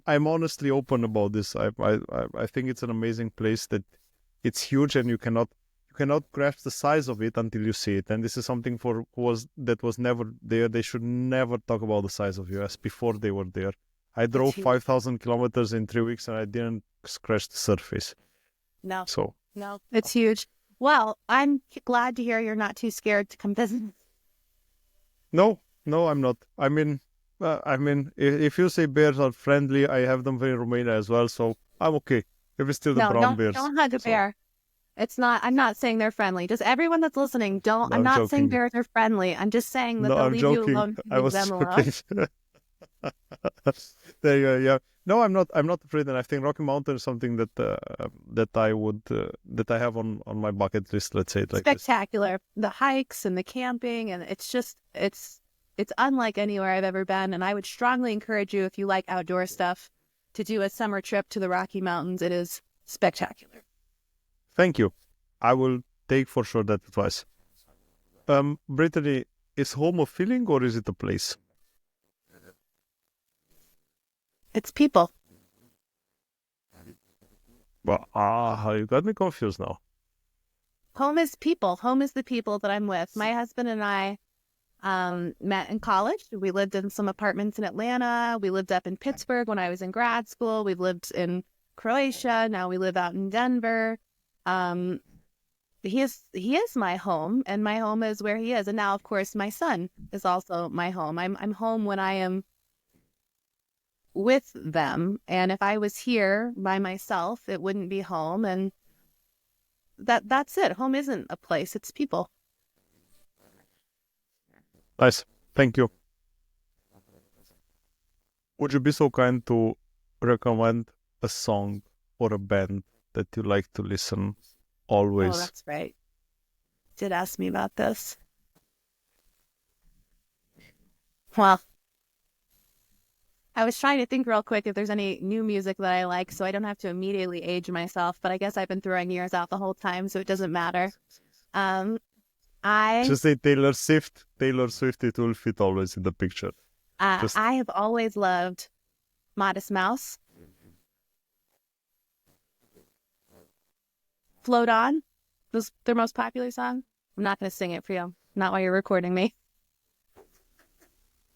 I'm honestly open about this. I think it's an amazing place, that it's huge, and you cannot grasp the size of it until you see it. And this is something that was never there. They should never talk about the size of US before they were there. I drove 5,000 kilometers in 3 weeks, and I didn't scratch the surface. No. So No, it's huge. Well, I'm glad to hear you're not too scared to come visit. no, I'm not. I mean, if you say bears are friendly, I have them in Romania as well, so I'm okay. If it's still the brown bears. Don't hug a bear. It's not. I'm not saying they're friendly. Just everyone that's listening, don't. No, I'm not joking. saying bears are friendly. I'm just saying that No, they'll I'm leave joking. you alone. I was Them alone. joking. There you go. Yeah. No, I'm not afraid, and I think Rocky Mountain is something that I would that I have on my bucket list. Let's say it like this. Spectacular. The hikes and the camping, and it's just it's unlike anywhere I've ever been. And I would strongly encourage you, if you like outdoor stuff, to do a summer trip to the Rocky Mountains. It is spectacular. Thank you. I will take for sure that advice. Brittany, is home a feeling or is it a place? It's people. Well, you got me confused now. Home is people. Home is the people that I'm with. My husband and I met in college. We lived in some apartments in Atlanta. We lived up in Pittsburgh when I was in grad school. We've lived in Croatia. Now we live out in Denver. He is my home, and my home is where he is. And now, of course, my son is also my home. I'm home when I am with them. And if I was here by myself, it wouldn't be home. And that's it. Home isn't a place, it's people. Nice. Thank you. Would you be so kind to recommend a song or a band that you like to listen always? Oh, that's right. Did ask me about this. Well, I was trying to think real quick if there's any new music that I like, so I don't have to immediately age myself, but I guess I've been throwing years out the whole time, so it doesn't matter. Just say Taylor Swift. Taylor Swift, it will fit always in the picture. I have always loved Modest Mouse. Float On was their most popular song. I'm not going to sing it for you. Not while you're recording me.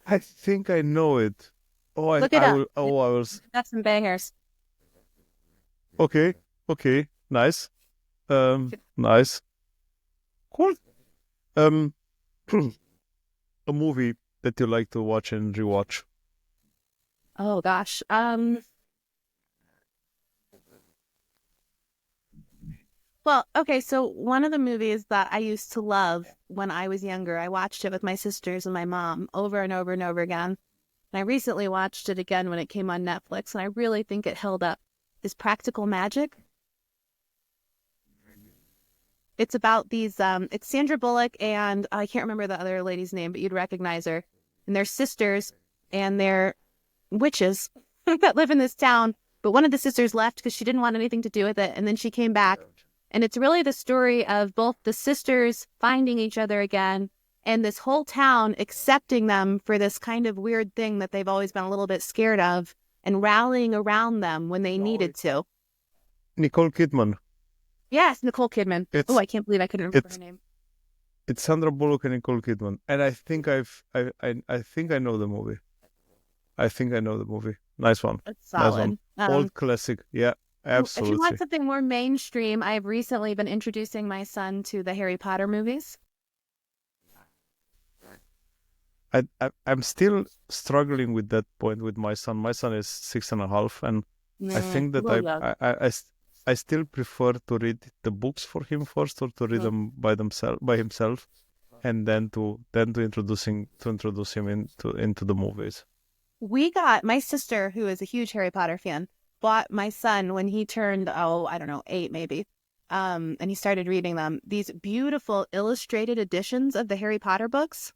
I think I know it. Oh, Look it up. I was. That's some bangers. Okay. Nice. Nice. Cool. A movie that you like to watch and rewatch. Oh gosh. Well, okay, so one of the movies that I used to love when I was younger, I watched it with my sisters and my mom over and over and over again. And I recently watched it again when it came on Netflix, and I really think it held up, is Practical Magic. It's about these, it's Sandra Bullock and I can't remember the other lady's name, but you'd recognize her. And they're sisters and they're witches that live in this town. But one of the sisters left because she didn't want anything to do with it. And then she came back. And it's really the story of both the sisters finding each other again and this whole town accepting them for this kind of weird thing that they've always been a little bit scared of and rallying around them when they needed to. Nicole Kidman. Yes, Nicole Kidman. Oh, I can't believe I couldn't remember her name. It's Sandra Bullock and Nicole Kidman. And I think I think I know the movie. I think I know the movie. Nice one. It's solid. Nice one. Old classic. Yeah, absolutely. If you want something more mainstream, I've recently been introducing my son to the Harry Potter movies. I'm still struggling with that point with my son. My son is 6.5, and I think that I still prefer to read the books for him first, or to read them by himself, and then to introduce him into the movies. We got my sister, who is a huge Harry Potter fan, bought my son when he turned, I don't know, 8 maybe. And he started reading them, these beautiful illustrated editions of the Harry Potter books.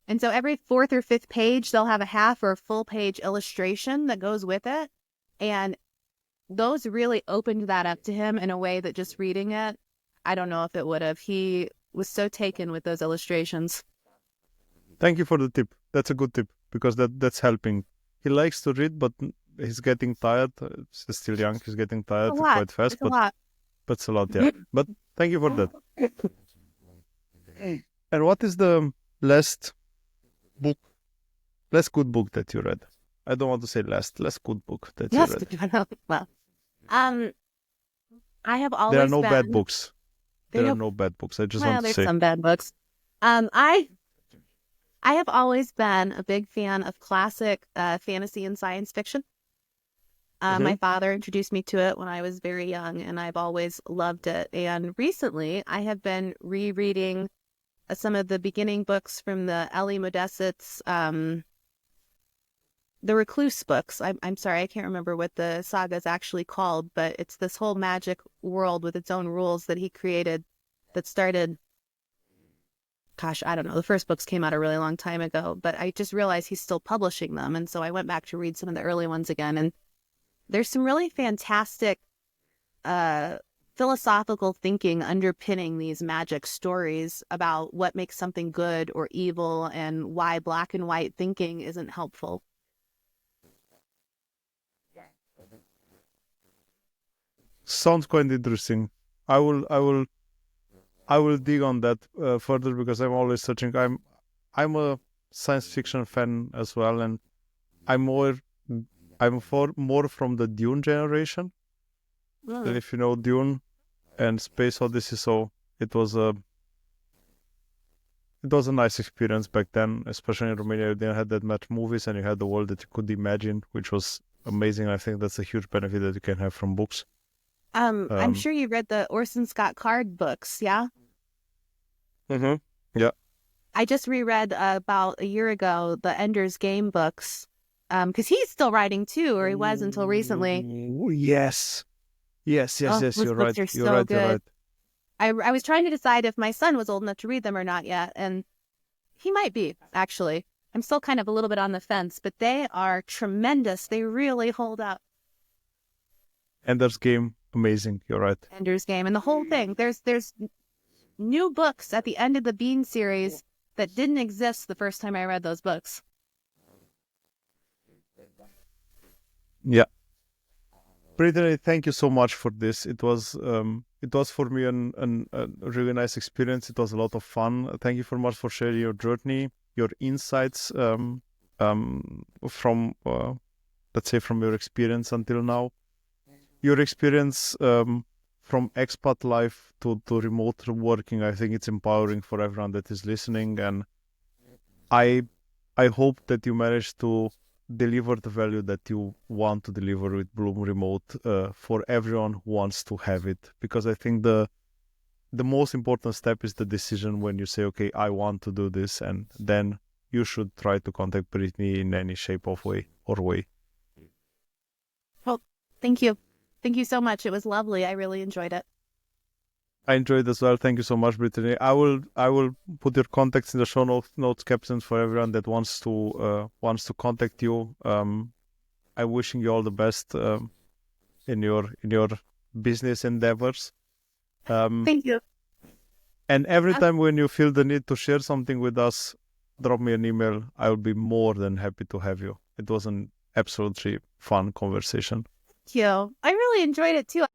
And so every 4th or 5th page, they'll have a half or a full page illustration that goes with it. And those really opened that up to him in a way that just reading it, I don't know if it would have. He was so taken with those illustrations. Thank you for the tip. That's a good tip, because that's helping. He likes to read, but he's getting tired. He's still young. He's getting tired quite fast. But it's a lot, yeah. But thank you for that. And what is the last good book that you read? I don't want to say last good book that you read. Well, I have always There are no bad books. There are no bad books. I just want to say. There's some bad books. I have always been a big fan of classic fantasy and science fiction. My father introduced me to it when I was very young, and I've always loved it. And recently, I have been rereading some of the beginning books from the Ellie Modesitt's the Recluse books. I'm sorry, I can't remember what the saga is actually called, but it's this whole magic world with its own rules that he created that started, gosh, I don't know. The first books came out a really long time ago, but I just realized he's still publishing them. And so I went back to read some of the early ones again. And there's some really fantastic philosophical thinking underpinning these magic stories about what makes something good or evil and why black and white thinking isn't helpful. Sounds quite interesting. I will dig on that further, because I'm always searching. I'm a science fiction fan as well, and I'm more from the Dune generation. And if you know Dune and Space Odyssey, so it was a nice experience back then, especially in Romania. You didn't have that much movies, and you had the world that you could imagine, which was amazing. I think that's a huge benefit that you can have from books. I'm sure you read the Orson Scott Card books, yeah? Yeah. I just reread about a year ago the Ender's Game books, because he's still writing too, or he was until recently. Yes. You're right. You're right. I was trying to decide if my son was old enough to read them or not yet, and he might be, actually. I'm still kind of a little bit on the fence, but they are tremendous. They really hold up. Ender's Game, amazing. You're right. Ender's Game, and the whole thing. There's new books at the end of the Bean series that didn't exist the first time I read those books. Yeah. Brittany, thank you so much for this. It was for me a really nice experience. It was a lot of fun. Thank you very much for sharing your journey, your insights from let's say from your experience until now. Your experience from expat life to remote working, I think it's empowering for everyone that is listening, and I hope that you manage to deliver the value that you want to deliver with Bloom Remote for everyone who wants to have it, because I think the most important step is the decision when you say, okay, I want to do this, and then you should try to contact Brittany in any shape of way. Well, thank you. Thank you so much. It was lovely. I really enjoyed it. I enjoyed as well. Thank you so much, Brittany. I will put your contacts in the show notes captions for everyone that wants to contact you. I'm wishing you all the best in your business endeavors. Thank you. And every time when you feel the need to share something with us, drop me an email. I will be more than happy to have you. It was an absolutely fun conversation. Thank you. I really enjoyed it too.